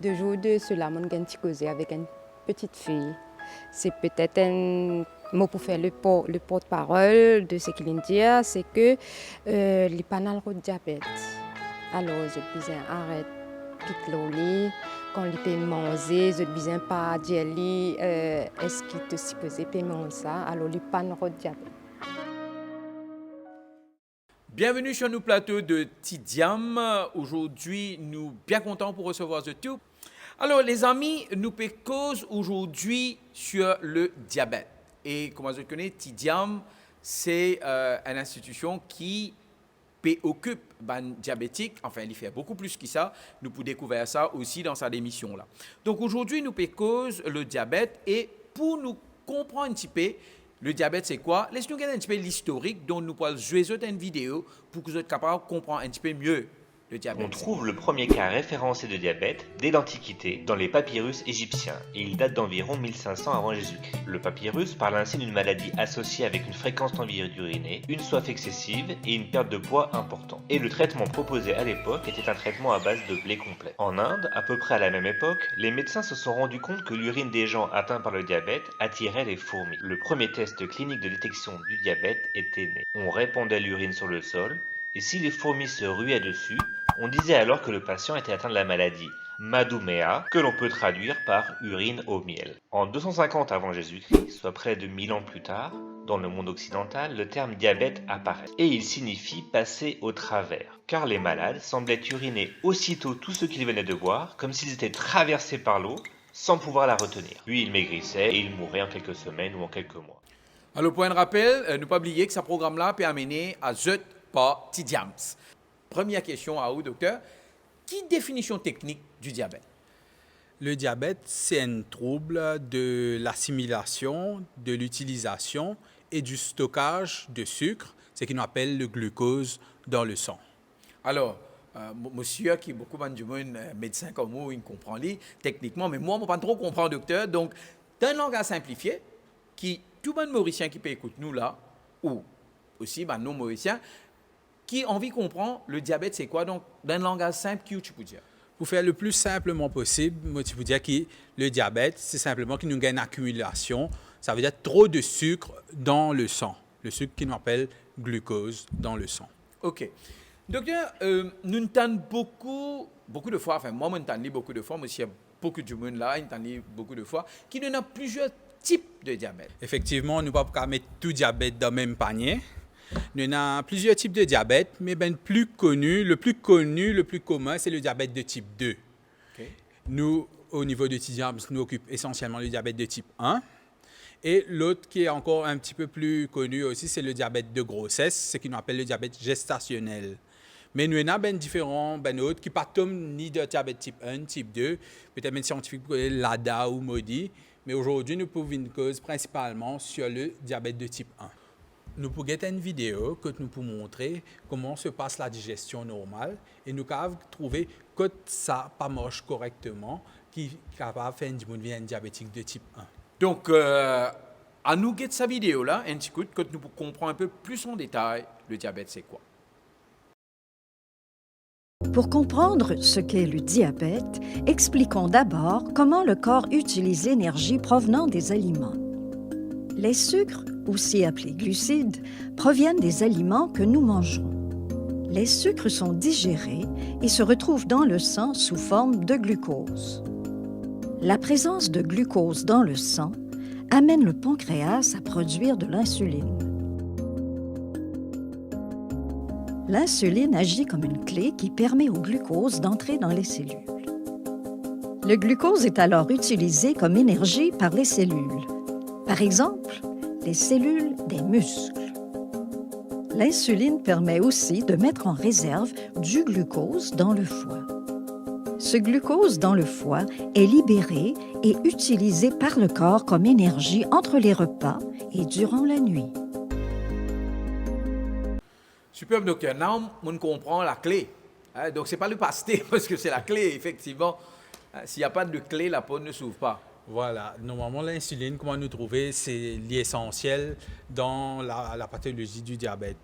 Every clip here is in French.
2 jours de cela, mon gagne causé avec une petite fille. C'est peut-être un mot pour faire le porte-parole de ce qu'il dit, c'est que les panels de diabète. Alors, je disais arrête, quitte l'oli, quand il peut manger, je disais pas dire est-ce qu'il te supposé manger ça, alors les panels de diabète. Bienvenue sur nos plateaux de Tidiam. Aujourd'hui, nous bien contents pour recevoir The Tube. Alors, les amis, nous cause aujourd'hui sur le diabète. Et comme vous connaissez, Tidiam, c'est une institution qui occupe les diabétiques. Enfin, il fait beaucoup plus que ça. Nous pouvons découvrir ça aussi dans sa démission là. Donc aujourd'hui, nous cause le diabète et pour nous comprendre un petit peu le diabète, c'est quoi? Laissez-nous regarder un petit peu l'historique dont nous pourrons jouer une vidéo pour que vous soyez capables de comprendre un petit peu mieux le diabète. On trouve le premier cas référencé de diabète dès l'Antiquité dans les papyrus égyptiens et il date d'environ 1500 avant Jésus-Christ. Le papyrus parle ainsi d'une maladie associée avec une fréquence d'envie d'uriner, une soif excessive et une perte de poids importante. Et le traitement proposé à l'époque était un traitement à base de blé complet. En Inde, à peu près à la même époque, les médecins se sont rendus compte que l'urine des gens atteints par le diabète attirait les fourmis. Le premier test clinique de détection du diabète était né. On répandait l'urine sur le sol et si les fourmis se ruaient dessus, on disait alors que le patient était atteint de la maladie Madhumea, que l'on peut traduire par urine au miel. En 250 avant Jésus-Christ, soit près de 1000 ans plus tard, dans le monde occidental, le terme diabète apparaît. Et il signifie passer au travers, car les malades semblaient uriner aussitôt tout ce qu'ils venaient de boire, comme s'ils étaient traversés par l'eau, sans pouvoir la retenir. Puis ils maigrissaient et ils mouraient en quelques semaines ou en quelques mois. Alors, point de rappel, ne pas oublier que ce programme-là peut amener à ZET par Tidiams. Première question à vous, docteur. Quelle définition technique du diabète? Le diabète, c'est un trouble de l'assimilation, de l'utilisation et du stockage de sucre, ce qu'on appelle le glucose dans le sang. Alors, monsieur qui est beaucoup de médecin comme vous, il comprend techniquement, mais moi, je ne pas trop comprendre, docteur. Donc, dans un langage simplifié, qui tout le monde mauricien qui peut écouter nous là, ou aussi non mauriciens, qui a envie de comprendre le diabète, c'est quoi? Donc, dans un langage simple, qui tu peux dire? Pour faire le plus simplement possible, moi, tu peux dire que le diabète, c'est simplement qu'il nous gagne une accumulation. Ça veut dire trop de sucre dans le sang. Le sucre qu'on appelle glucose dans le sang. OK. Docteur, nous entendons beaucoup de fois, enfin, moi, je entends beaucoup de fois, mais il y a beaucoup de monde là, entend beaucoup de fois, qu'il y a plusieurs types de diabète. Effectivement, nous ne pouvons pas mettre tout diabète dans le même panier. Nous avons plusieurs types de diabète, mais le plus connu, le plus commun, c'est le diabète de type 2. Okay. Nous, au niveau de Tidiam, nous occupons essentiellement le diabète de type 1. Et l'autre qui est encore un petit peu plus connu aussi, c'est le diabète de grossesse, ce qu'on appelle le diabète gestationnel. Mais nous avons différents autres qui ne partent ni de diabète type 1, type 2, peut-être même scientifique, LADA ou MODI. Mais aujourd'hui, nous pouvons une cause principalement sur le diabète de type 1. Nous pouvons faire une vidéo que nous pouvons montrer comment se passe la digestion normale et nous pouvons trouver que ça pas marche correctement qui est capable de faire une diabétique de type 1. Donc, à nous guetter sa vidéo là, un petit coup, que nous comprenions un peu plus en détail le diabète, c'est quoi. Pour comprendre ce qu'est le diabète, expliquons d'abord comment le corps utilise l'énergie provenant des aliments. Les sucres, aussi appelés glucides, proviennent des aliments que nous mangeons. Les sucres sont digérés et se retrouvent dans le sang sous forme de glucose. La présence de glucose dans le sang amène le pancréas à produire de l'insuline. L'insuline agit comme une clé qui permet au glucose d'entrer dans les cellules. Le glucose est alors utilisé comme énergie par les cellules. Par exemple, les cellules des muscles. L'insuline permet aussi de mettre en réserve du glucose dans le foie. Ce glucose dans le foie est libéré et utilisé par le corps comme énergie entre les repas et durant la nuit. Superbe, docteur. Now, on comprend la clé. Donc, ce n'est pas le pasté, parce que c'est la clé, effectivement. S'il n'y a pas de clé, la peau ne s'ouvre pas. Voilà. Normalement, l'insuline, comment nous trouver, c'est l'essentiel dans la pathologie du diabète.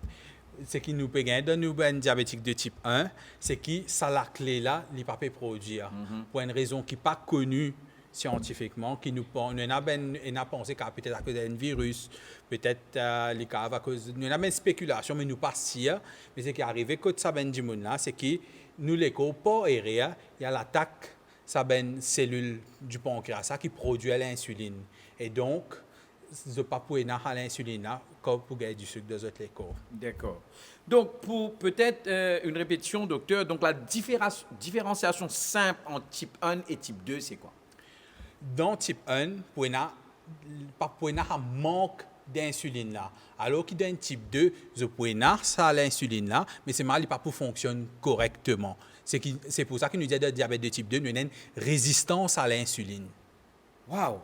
ce qui nous peut gagner dans nous ben diabétique de type 1, c'est que ça la clé là, il pas peut produire pour une raison qui n'est pas connue scientifiquement, qui nous on a pensé qu'à peut-être à cause d'un virus, peut-être les cas à cause nous a une spéculation mais nous pas sûr, mais ce qui est arrivé quand ça ben du monde là, c'est que nous les corps pas aérien, il y a l'attaque ça ben cellule du pancréas ça qui produit l'insuline et donc je pas pour à l'insuline là comme pour gagner du sucre dans notre corps. D'accord. Donc, pour peut-être une répétition, docteur, donc la différenciation simple entre type 1 et type 2, c'est quoi? Dans type 1, pour un manque d'insuline là. Alors que dans type 2, je peux ça l'insuline là, mais c'est mal, il pas pour fonctionne correctement. C'est pour ça que nous disons que le diabète de type 2, nous avons une résistance à l'insuline. Waouh!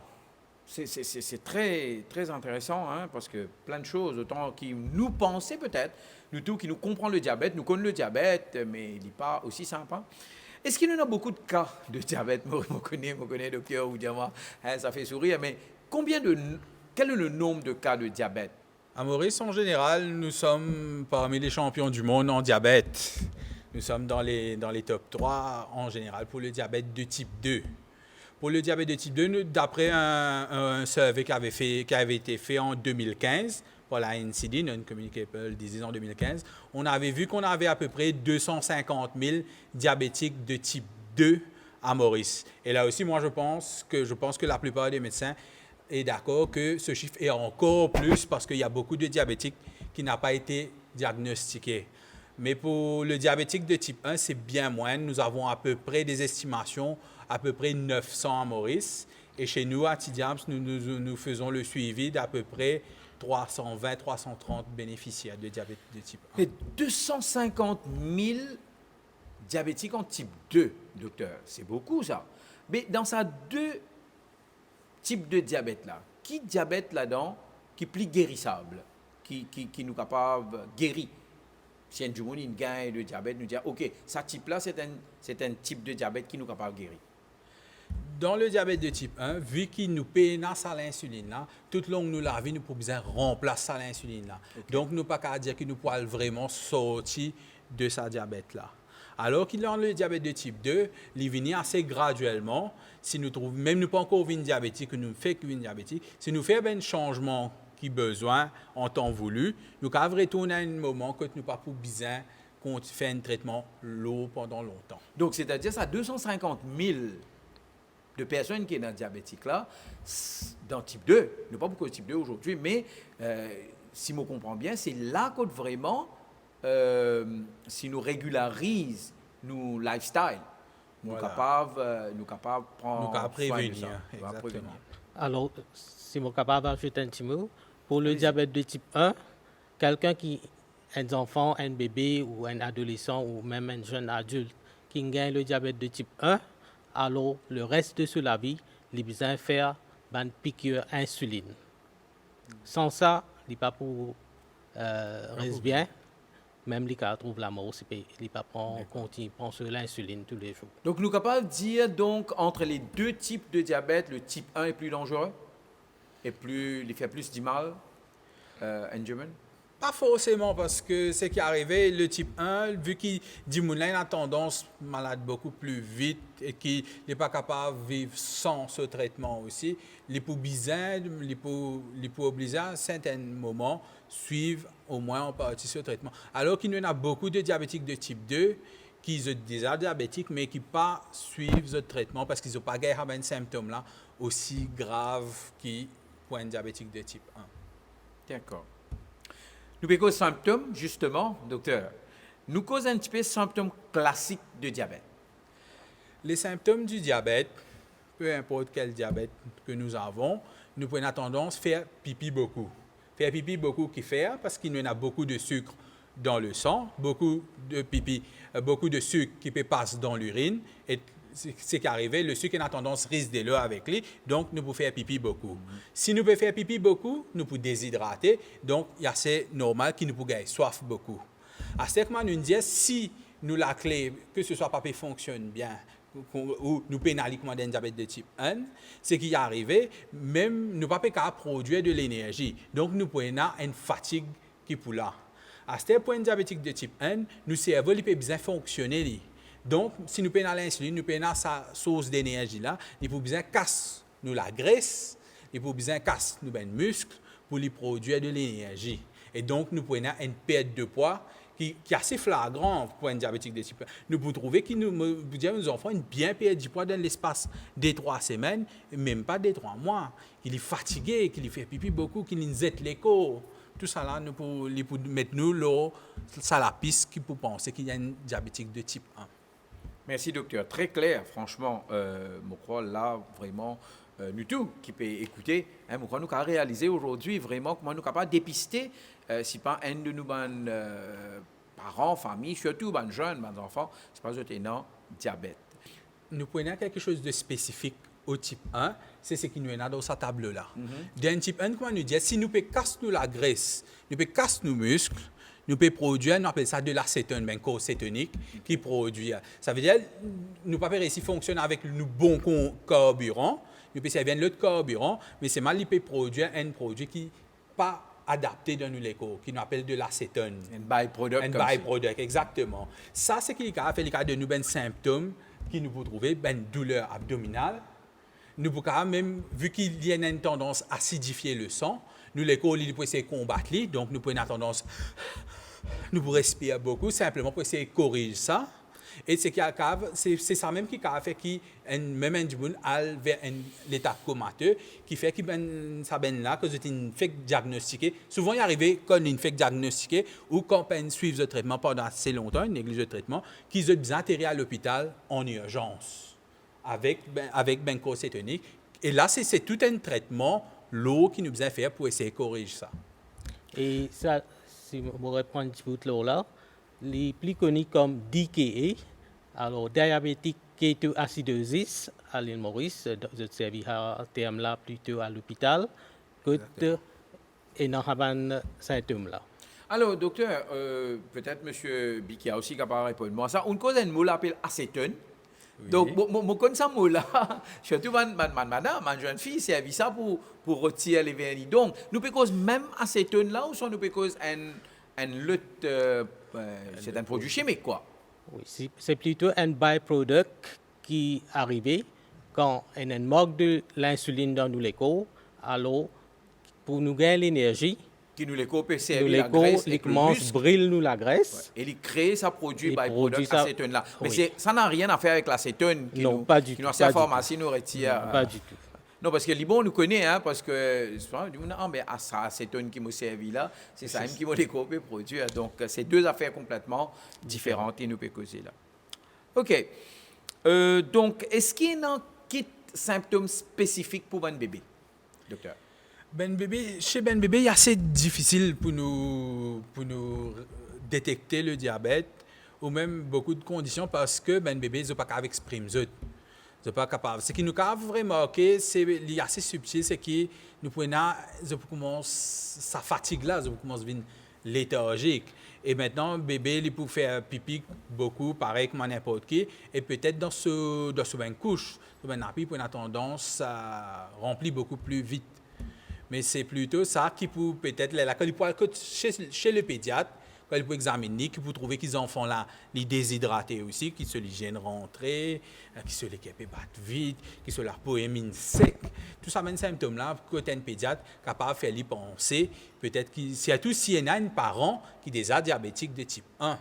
C'est très, très intéressant, hein, parce que plein de choses, autant qui nous pensaient peut-être, nous tous qui nous comprenons le diabète, nous connaissons le diabète, mais il n'est pas aussi simple. Hein. Est-ce qu'il y en a beaucoup de cas de diabète? Moi, je connais, docteur, ou dire, hein, ça fait sourire, mais quel est le nombre de cas de diabète? À Maurice, en général, nous sommes parmi les champions du monde en diabète. Nous sommes dans les top 3 en général pour le diabète de type 2. Pour le diabète de type 2, d'après un survey qui avait été fait en 2015, pour la NCD, Non-Communicable Disease en 2015, on avait vu qu'on avait à peu près 250 000 diabétiques de type 2 à Maurice. Et là aussi, moi, je pense que la plupart des médecins est d'accord que ce chiffre est encore plus parce qu'il y a beaucoup de diabétiques qui n'ont pas été diagnostiqués. Mais pour le diabétique de type 1, c'est bien moins. Nous avons à peu près des estimations, à peu près 900 à Maurice. Et chez nous, à Tidiams, nous faisons le suivi d'à peu près 320-330 bénéficiaires de diabète de type 1. Et 250 000 diabétiques en type 2, docteur, c'est beaucoup ça. Mais dans ces deux types de diabète-là, qui diabète là-dedans qui est plus guérissable, qui nous capable de guérir? Si un jour il gagne de diabète, nous dit ok, ce type-là, c'est un type de diabète qui nous capable de guérir. Dans le diabète de type 1, vu qu'il nous pénètre à l'insuline, là, tout le long de la vie, nous pouvons besoin remplacer l'insuline. Là. Okay. Donc, nous ne pouvons pas dire que nous pouvons vraiment sortir de ce diabète-là. Alors qu'il dans le diabète de type 2, il vient assez graduellement. Si nous trouvons, même nous pas encore une diabétique, nous fait une diabétique, si nous faisons un changement qui besoin en temps voulu, nous pouvons retourner à un moment que nous pas pour besoin qu'on fait un traitement lourd pendant longtemps. Donc, c'est-à-dire ça 250 000 de personnes qui sont dans diabétique là, dans type 2, nous pas beaucoup de type 2 aujourd'hui, mais si je comprends bien, c'est là que vraiment, si nous régularisons nos lifestyle, nous sommes capables de prendre prévenir. Exactement. Alors, si je suis capable d'ajouter un petit mot, pour le diabète de type 1, quelqu'un qui est un enfant, un bébé ou un adolescent ou même un jeune adulte qui gagne le diabète de type 1, alors le reste de la vie, il a besoin de faire une piqûre insuline. Sans ça, il n'est pas pour rester bien. Même les cas trouvent la mort, il ne pas continuer à prendre l'insuline tous les jours. Donc, nous sommes capables de dire donc, entre les deux types de diabète, le type 1 est plus dangereux et il fait plus du mal, Benjamin? Pas forcément, parce que ce qui est arrivé, le type 1, vu qu'il a tendance malade beaucoup plus vite et qu'il n'est pas capable de vivre sans ce traitement aussi, il peut obliger à certains moments suivre au moins en partie ce traitement. Alors qu'il y en a beaucoup de diabétiques de type 2 qui sont déjà diabétiques mais qui ne pas suivre ce traitement parce qu'ils n'ont pas un symptôme là aussi grave que pour un diabétique de type 1. D'accord. Nous avons des symptômes, justement, docteur. Nous causons un petit peu de symptômes classiques de diabète. Les symptômes du diabète, peu importe quel diabète que nous avons, nous pouvons tendance à faire pipi beaucoup. Faire pipi beaucoup qui fait parce qu'il y en a beaucoup de sucre dans le sang, beaucoup de sucre qui peut passer dans l'urine et ce qui arrive, le sucre a tendance à risque de l'eau avec lui, donc nous pouvons faire pipi beaucoup. Si nous pouvons faire pipi beaucoup, nous pouvons déshydrater, donc c'est normal qu'il nous pouvons avoir soif beaucoup. À ce moment, nous disons, si nous la clé, que ce soit pas fonctionne bien, ou nous pénalisons un diabète de type 1, ce qui est arrivé, même nous ne pouvons pas produire de l'énergie. Donc nous pouvons avoir une fatigue qui est là. À ce point diabétique de type 1, nous cerveau il peut bien fonctionner. Donc, si nous prenons l'insuline, nous prenons sa source d'énergie là, il faut bien casser nous la graisse, il faut bien casser nous ben muscle pour lui produire de l'énergie. Et donc, nous prenons une perte de poids qui est assez flagrant pour un diabétique de type 1. Nous pouvons trouver que nos enfants ont bien perdu du poids dans l'espace des 3 semaines, même pas des 3 mois. Il est fatigué, qu'il fait pipi beaucoup, qu'il injecte l'écho. Tout ça là, nous pouvons mettre nous là, ça la piste qui peut penser qu'il y a un diabétique de type 1. Merci, docteur. Très clair, franchement. Je crois là, vraiment, nous tous qui peut écouter, je crois nous avons réalisé aujourd'hui vraiment comment nous sommes capables de dépister si pas un de nos parents, familles, surtout les jeunes, les enfants, c'est pas un diabète. Nous prenons quelque chose de spécifique au type 1, c'est ce qui nous est dans cette table-là. Dans le type 1, comment nous dit, si nous pouvons casser la graisse, nous pouvons casser nos muscles, nous pouvons produire, on appelle ça de l'acétone, ben, cétonique, qui produit. Ça veut dire, nous ne pouvons pas réussir à fonctionner avec le bon carburant, nous pouvons servir l'autre carburant, mais c'est mal, il peut produire un produit qui n'est pas adapté dans nos corps, qui nous appelle de l'acétone. Un byproduct. Un byproduct, exactement. Ça, c'est ce qui a fait de nous des symptômes qui nous pouvons trouver, une douleur abdominale. Nous pouvons même, vu qu'il y a une tendance à acidifier le sang, nous, les corps, ils peuvent essayer de combattre, donc nous pouvons une tendance, nous pouvons respirer beaucoup, simplement pour essayer de corriger ça. Et c'est ça même qui a fait que même un monde aille vers l'état comateux, qui fait que ça là, que c'est une fait diagnostiquée. Souvent, il arrive quand une fait diagnostiquée ou quand on suit le traitement pendant assez longtemps, une néglige le traitement, qu'ils ont besoin d'atterrir à l'hôpital en urgence avec cétonique. Et là, c'est tout un traitement l'eau qui nous besoin faire pour essayer de corriger ça. Et ça, si on reprend un petit bout de l'eau là, les plus connus comme DKA, alors diabétique kétoacidosis à l'île Maurice, je servis à terme là plutôt à l'hôpital, que et dans les symptômes là. Alors, docteur, peut-être M. Biki a aussi capable de répondre. Moi, ça, on cause un mot l'appelle acétone. Oui. Donc, je connais ce mot-là. Surtout, ma jeune fille, c'est servi ça pour retirer les vernis. Donc, nous pouvons cause même acétone là, ou soit nous pouvons cause un lutte, c'est un produit chimique, quoi. Oui, c'est plutôt un byproduct qui arrive quand on a un manque de l'insuline dans nos corps. Alors, pour nous gagner l'énergie, qui nous les coupent, c'est la graisse, ils commencent à brûler nous la graisse. Ouais. Et ils créent ça produit byproduct acétone là. Mais oui. Ça n'a rien à faire avec l'acétone qui non, nous, pas du qui tout, nous a pharmacie nous retire. Pas du tout. Non, parce que les bons nous connaît, hein, parce que ça acétone qui m'a servi là, c'est ça même qui m'a découpé produit. Donc c'est deux affaires complètement différentes et nous peut causer là. OK. Donc est-ce qu'il y a un kit symptômes spécifiques pour un bébé, docteur? Chez Ben Bébé, c'est assez difficile pour nous détecter le diabète ou même beaucoup de conditions parce que Ben Bébé n'est pas capable d'exprimer. Ce pas capable. Ce qui nous a vraiment marqué, c'est assez subtil, c'est que nous commence sa fatigue là, nous commence à devenir léthargique. Et maintenant, bébé, il peut faire pipi beaucoup, pareil comme n'importe qui, et peut-être dans ce bain de couche, ce bain nappy, pour une tendance à remplir beaucoup plus vite. Mais c'est plutôt ça qui peut-être, là, quand il peut aller chez le pédiatre, quand il peut examiner, qui peut trouver qu'ils enfants là, les déshydratés aussi, qui se les gênent rentrer, qui se les capent battre vite, qui se leur peau est mine sec. Tout ça, même symptômes là, quand un pédiatre capable de faire les penser, peut-être qu'il surtout s'il y a un parent qui est déjà diabétique de type 1.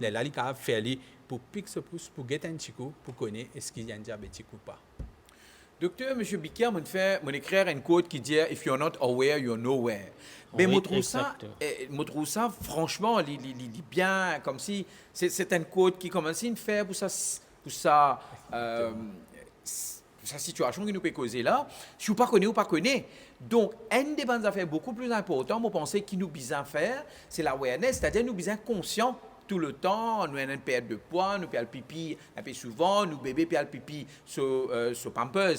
Là, il est capable de faire les pour piquer ce pouce, pour guetter un petit coup, pour connaître est-ce qu'il y a un diabétique ou pas. Docteur, M. Bikia, je écrire une quote qui dit « If you're not aware, you're nowhere ». Mais oui, je trouve ça, franchement, bien, comme si c'est une quote qui commence à faire pour sa situation qui nous peut causer là. Si vous ne connaissez pas, donc, une des bonnes affaires beaucoup plus importantes, je pense, qui nous besoin faire, c'est l'awareness, c'est-à-dire nous besoin conscients tout le temps, nous avons une perte de poids, nous perdons le pipi un peu souvent, nous bébés perdent le pipi sur pampers,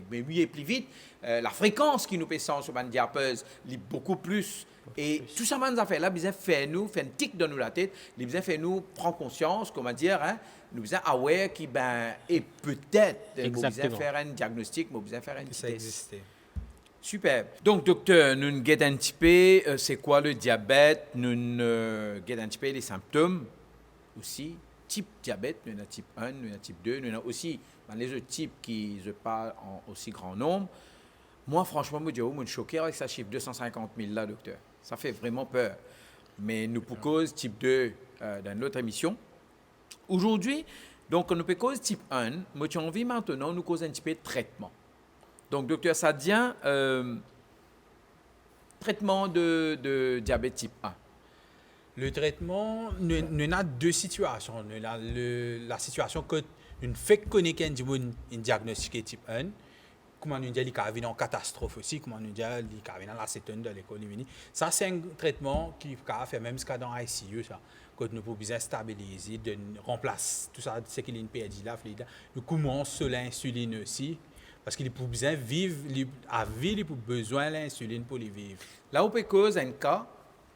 mais mieux plus vite. La fréquence qui nous fait sens sur une diapeuse, est beaucoup plus. Et tout ça, nous affaires là, besoin faire un tic dans nous la tête, nous besoin faire nous prendre conscience, comment dire, hein, nous besoin aware qui et peut-être nous besoin faire un diagnostic, nous besoin faire un ça existait. Super. Donc, docteur, nous avons un petit peu c'est quoi le diabète, nous avons un petit peu les symptômes aussi. Type diabète, nous avons type 1, nous avons type 2, nous avons aussi les autres types qui se parlent en aussi grand nombre. Moi, franchement, je suis choqué avec ce chiffre 250 000 là, docteur. Ça fait vraiment peur. Mais nous pour cause type 2 dans notre émission. Aujourd'hui, donc, nous pour cause type 1, moi, j'ai envie maintenant, nous cause un petit peu de traitement. Donc, docteur Sadia, traitement de diabète type 1. Le traitement, nous avons deux situations. Nous avons la situation que nous faisons connaître un diagnostic type 1. Comment nous dit qu'il y a une catastrophe aussi, comment nous dit qu'il y a une acétone de l'école. Ça, c'est un traitement qui peut faire même jusqu'à dans l'ICU. Quand nous pouvons bien stabiliser, de remplacer tout ça, ce qu'il y a une perdu là, nous commençons sur l'insuline aussi. Parce qu'il peut besoin vivre à vie, il a besoin de l'insuline pour les vivre. Là, on peut cause un cas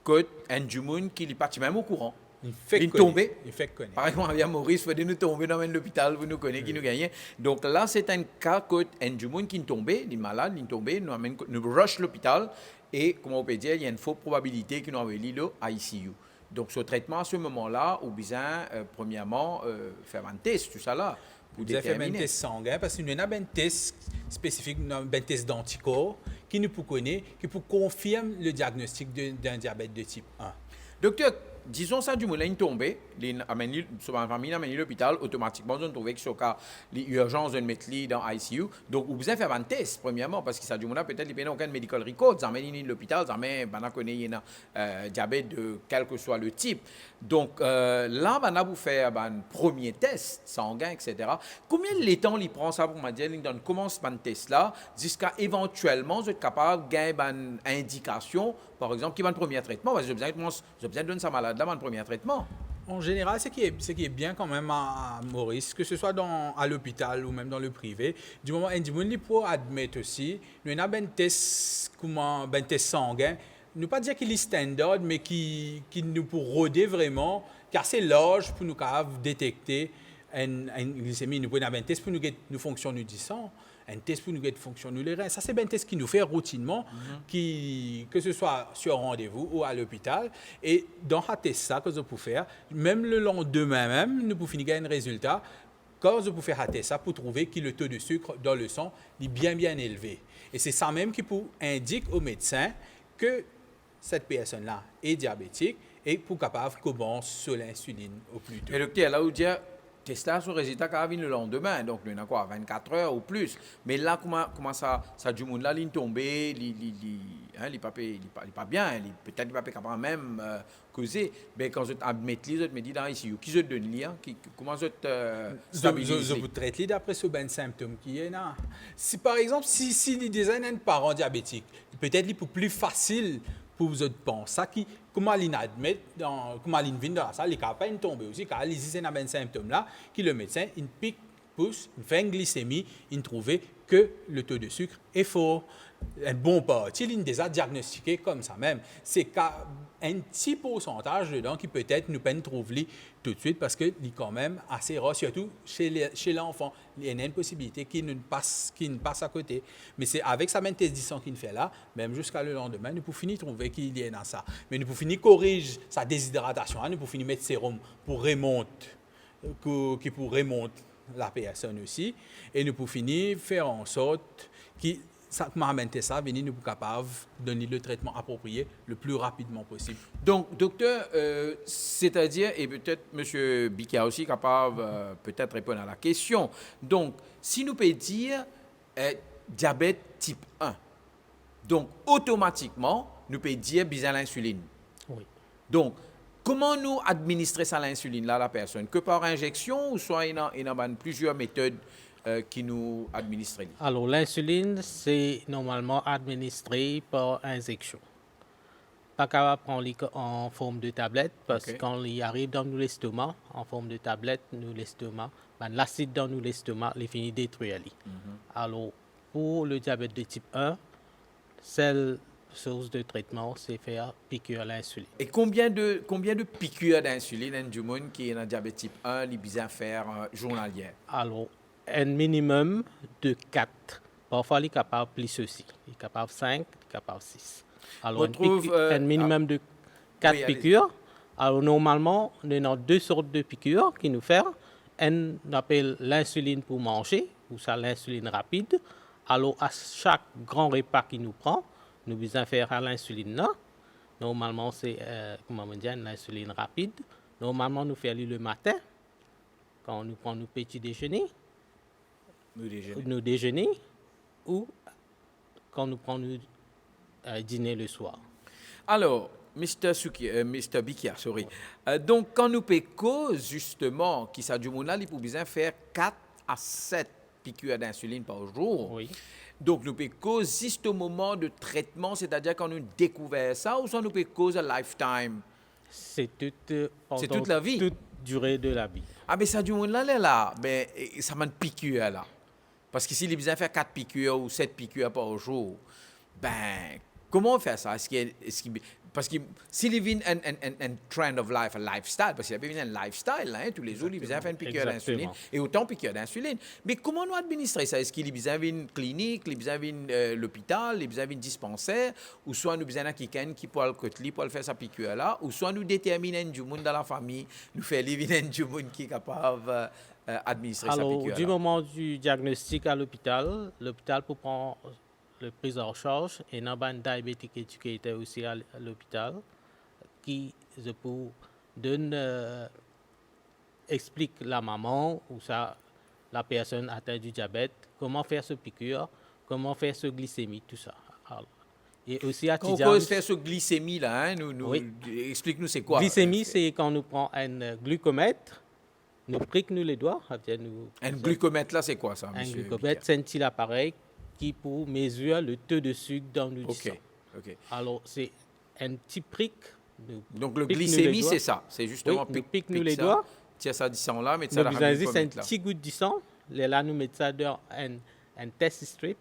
que un jumeau qui n'est pas même au courant. Il fait tomber. Il fait connaître. Par exemple, il y a Maurice, il faut nous tomber dans l'hôpital, vous nous connaissez, qui nous gagne. Donc là, c'est un cas que un jumeau qui est tombé, il est malade, il est tombé, nous rush l'hôpital et, comment on peut dire, il y a une forte probabilité qu'il nous envoie à ICU. Donc, ce traitement, à ce moment-là, on besoin, premièrement, faire un test, tout ça là. Vous avez fait un test sanguin parce que nous avons un test spécifique, un test d'anticorps qui nous connaît, qui peut confirmer le diagnostic d'un diabète de type 1. Docteur, disons ça du moulin tombé, ma famille a mené l'hôpital, automatiquement, on trouvait que sur cas l'urgence de mettre dans ICU. Donc, vous avez fait un test, premièrement, parce que ça du moulin, peut-être, il n'y a aucun medical record, ça mène l'hôpital, ça mène, diabète de quel que soit le type. Donc, là, on a vous faire un premier test sanguin, etc. Combien de temps il prend ça pour me dire, on commence par un test là, jusqu'à éventuellement, vous êtes capable de gagner une indication, par exemple, qui va un premier traitement, parce que j'ai besoin de donner sa malade là, un premier traitement. En général, ce qui est bien quand même à Maurice, que ce soit à l'hôpital ou même dans le privé, du moment où il peut admettre aussi, nous avons un test sanguin, ne pas dire qu'il est standard, mais qui nous peut rôder vraiment, car c'est large pour nous détecter une glycémie. Nous avons un test pour nous fonctionner du sang, un test pour nous fonctionner les reins. Ça, c'est un test qui nous fait routinnement, que ce soit sur rendez-vous ou à l'hôpital. Et dans ce test, que vous pouvez faire, même le lendemain, nous pouvons finir un résultat. Quand vous pouvez faire un test, pour trouver que le taux de sucre dans le sang est bien élevé. Et c'est ça même qui peut indiquer au médecin que cette personne-là est diabétique et pour capable de commencer sur l'insuline au plus tôt. Et docteur, là où dit tester son résultat qui arrive le lendemain, donc il y en a quoi, 24 heures ou plus. Mais là, comment ça du monde là, il tombe, il pas bien, peut-être il pas capable même causer. Mais quand vous admettez les autres me dit dans ici, qui se donne lien, comment vous stabilisez. Je vous traite d'après ce symptôme qui est là. Si par exemple, si les des un parent diabétique, peut-être il est plus facile pour vous autres penser comment il admet comment il vient dans la salle, il ne peut pas tomber aussi, car il y a un symptôme là, qui le médecin, il pique, pousse, il fait une glycémie, il trouve que le taux de sucre est fort. Un bon parti, il est déjà diagnostiqué comme ça même. C'est un petit pourcentage dedans qui peut-être nous peine trouver tout de suite parce qu'il est quand même assez rare, surtout chez l'enfant. Il y a une possibilité qu'il ne passe à côté. Mais c'est avec sa même test qu'il fait là, même jusqu'à le lendemain, nous pouvons finir trouver qu'il y a dans ça. Mais nous pouvons finir corriger sa déshydratation, nous pouvons finir mettre sérum pour remonter la personne aussi. Et nous pouvons finir faire en sorte que ça ça, venir nous capables de donner le traitement approprié le plus rapidement possible. Donc, docteur, c'est-à-dire, et peut-être M. Bika aussi capable peut-être répondre à la question. Donc, si nous pouvons dire diabète type 1, donc automatiquement, nous pouvons dire besoin de l'insuline. Oui. Donc, comment nous administrer ça l'insuline là, la personne? Que par injection ou soit il y a plusieurs méthodes qui nous administrent? Alors, l'insuline, c'est normalement administré par injection. Pas capable de prendre en forme de tablette, parce que quand il arrive dans l'estomac, en forme de tablette, l'estomac, l'acide dans l'estomac, il finit détruire. Alors, pour le diabète de type 1, seule source de traitement, c'est faire piqûre l'insuline. Et combien de piqûres d'insuline un du monde qui est dans diabète type 1, il besoin faire journalière? Alors, un minimum de 4 Parfois, il est capable plus aussi. Il est capable 5, il est capable 6. Alors, On trouve, un minimum de 4 oui, allez-y. piqûres. Alors, normalement, on a 2 sortes de piqûres qui nous font. On appelle l'insuline pour manger, ou ça l'insuline rapide. Alors, à chaque grand repas qu'il nous prend, nous besoin faire à l'insuline là. Normalement, c'est l'insuline rapide. Normalement, nous faisons le matin, quand nous prenons nos petits déjeuners, nos déjeuners, ou quand nous prenons nos dîner le soir. Alors, Mr. Bikia, sorry. Donc, quand nous cause justement, qui ça du monde là, il faut bien faire 4 à 7 piqûres d'insuline par jour. Oui. Donc, nous cause juste au moment de traitement, c'est-à-dire quand nous découvrons ça, ou soit nous cause a lifetime. C'est C'est toute la vie. Toute durée de la vie. Ah, mais ça du monde là, ben, ça m'a une piqûre là. Parce que s'il est besoin de faire 4 piqûres ou 7 piqûres par jour, ben, comment on fait ça? Parce que s'il est un trend of life, un lifestyle, parce qu'il y a un lifestyle, hein, tous les jours, il a besoin de faire une piqûre d'insuline, Exactement. et autant piqûre d'insuline. Mais comment nous administrer ça? Est-ce qu'il a besoin d'une clinique, il a besoin d'un l'hôpital, il a besoin d'un dispensaire, ou soit nous avons besoin d'un quelqu'un qui peut le faire sa piqûre là, ou soit nous déterminons du monde dans la famille, nous faisons l'évidence du monde qui est capable administrer sa Alors, piqûre du là. moment du diagnostic à l'hôpital peut prendre le prise en charge et nous avons un diabétique éducateur aussi à l'hôpital qui pour donne explique la maman ou ça la personne atteinte du diabète comment faire ce piqûre, comment faire ce glycémie, tout ça. Alors, et aussi à Quand on Tidiane, cause faire ce glycémie là, hein, Oui. explique-nous c'est quoi? glycémie c'est quand nous prenons un glucomètre, nous priquons les doigts, nous Un glucomètre là, c'est quoi ça, un monsieur? glucomètre, c'est un petit appareil qui pour mesurer le taux de sucre dans le sang. Ok. Alors, c'est un petit prick. Donc le pique-nous les glycémie, doigts. c'est ça. C'est justement Oui, nous pique-nous les ça, doigts. tiens ça du sang là, mais ça Nous la besoin ramène juste un glycomètre là. petit goutte de sang. Là, nous mettons ça dans un test strip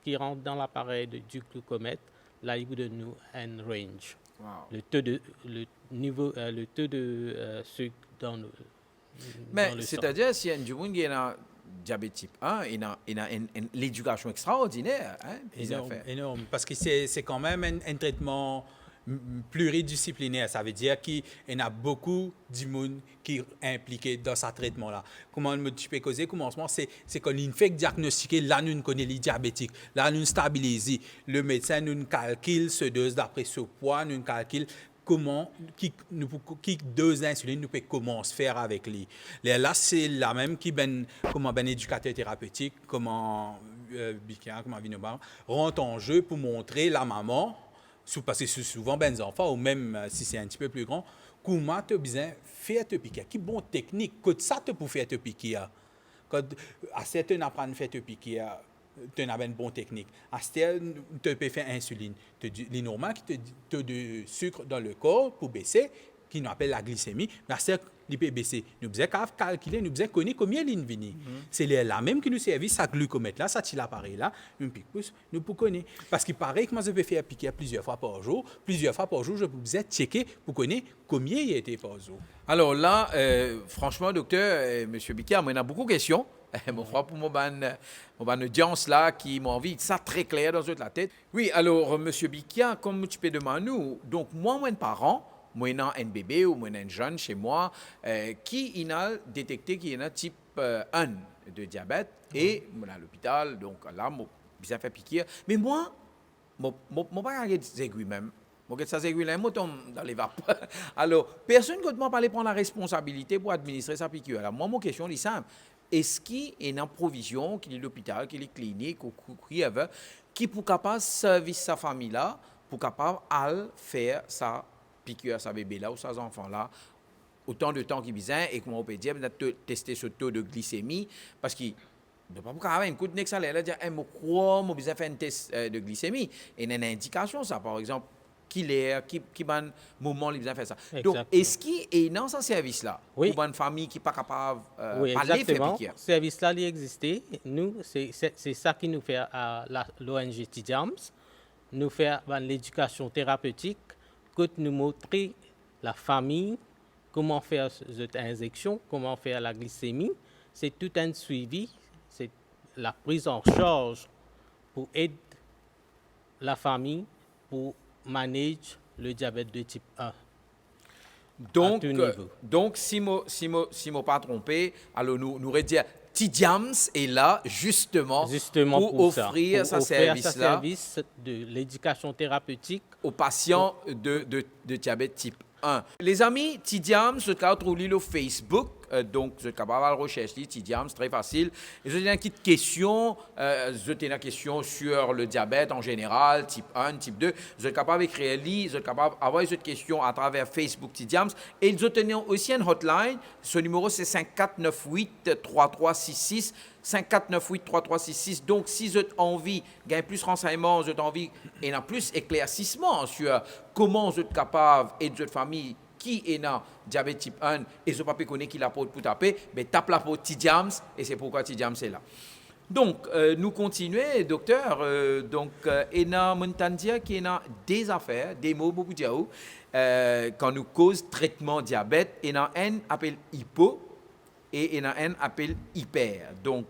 qui rentre dans l'appareil du glucomètre. Là, il vous donne nous un range. Wow. Le taux de sucre dans le Mais dans le sang. c'est-à-dire, si un du monde qui est dans diabète type 1, il a l'éducation extraordinaire. Hein, qu'ils ont Énorme, fait. énorme. Parce que c'est quand même un traitement pluridisciplinaire. Ça veut dire qu'il y a beaucoup de monde qui est impliqué dans ce traitement-là. Comment tu peux causer commencement, c'est qu'on fait diagnostiquer, là nous connaissons les diabétiques, là nous stabilisons. Le médecin nous calcule ce dose d'après ce poids, nous calcule comment, qui dose d'insuline nous peut commencer à faire avec lui. Là, c'est la même qui comment ben éducateur thérapeutique, comment Bikia, comment Vinobar, rentre en jeu pour montrer la maman, parce que c'est souvent ben enfants, ou même si c'est un petit peu plus grand, comment tu as besoin de faire te piquer. Quelle bonne technique, que ça te pour faire te piquer. Quand à certains apprennent à faire te piquer, tu as une bonne technique. À certains, tu peux faire insuline. Les normal qui te taux de sucre dans le corps pour baisser, qui nous appelle la glycémie, mais à certains, il peut baisser. Nous devons calculer, nous devons connaître combien il vient. C'est là même qui nous servent, ça glucomètre là, ça petit appareil là, nous pique plus, nous pour connaître. Parce qu'il paraît que moi je peux faire piquer plusieurs fois par jour, je peux besoin checker pour connaître combien il était par jour. Alors là, franchement, docteur, monsieur Bikia, moi, il y a beaucoup de questions. Mon frère, pour mon audience là, qui m'a envie de ça très clair dans la tête. Oui, alors, monsieur Bikia, comme tu peux demander nous, donc moi, un parent, moi, j'ai un bébé ou moi, un jeune chez moi, qui a détecté qu'il y a un type 1 de diabète, et moi, à l'hôpital, donc là, moi, bien fait piquer. Mais moi, je ne pas regarder des aiguilles même. Je ça aiguilles là, je tombe dans les vapeurs. Alors, personne ne m'a parlé prendre la responsabilité pour administrer sa piqûre. Alors, moi, mon question est simple. Est-ce qu'il y a une provision, qu'il y a l'hôpital, qu'il y a clinique, ou qui pour capable servir sa famille là, pour capable aller faire sa piqûre à sa bébé là ou sa enfant là, autant de temps qu'il besoin et comment on peut dire, de tester ce taux de glycémie, parce qu'il ne peut pas avoir une coup de nez ça là, dire, je crois, je besoin faire un test de glycémie. Et il y a une indication, ça, par exemple, qu'il est, qui ban moment il besoin faire ça. Exactement. Donc, est-ce qu'il est dans ce service-là, Oui. pour une famille qui n'est pas capable Oui, d'aller faire exactement. piqûre? Ce service-là, il existe. Nous, c'est ça qui nous fait à l'ONG Tidiams. Nous fait l'éducation thérapeutique, que nous montrer la famille comment faire cette injection, comment faire la glycémie. C'est tout un suivi, c'est la prise en charge pour aider la famille pour manager le diabète de type 1. Donc, tout niveau. donc si je ne pas trompé, alors nous redire, Tidiams est là justement pour offrir ça, sa service-là service de l'éducation thérapeutique aux patients de diabète type 1. Les amis, Tidiams, je trouve le Facebook, donc je suis capable de rechercher Tidiams, très facile. Et je une petite question, une question sur le diabète en général, type 1, type 2. Je suis capable d'écrire, je suis capable d'avoir cette question à travers Facebook Tidiams. Et ils ont aussi une hotline, ce numéro c'est 5498-3366. 5498-3366. Donc, si vous avez envie de gagner plus de renseignements, vous avez envie et plus éclaircissement sur comment vous êtes capable et de votre famille qui est dans diabète type 1 et ce papier connaît qui la porte pour taper, mais tape la porte Tidiams et c'est pourquoi Tidiams est là. Donc, nous continuons, docteur. Donc, il y a Montandia qui a des affaires, des mots, beaucoup de quand nous cause traitement diabète, il y a un appelle hypo. Et il y en a un appelle hyper. Donc,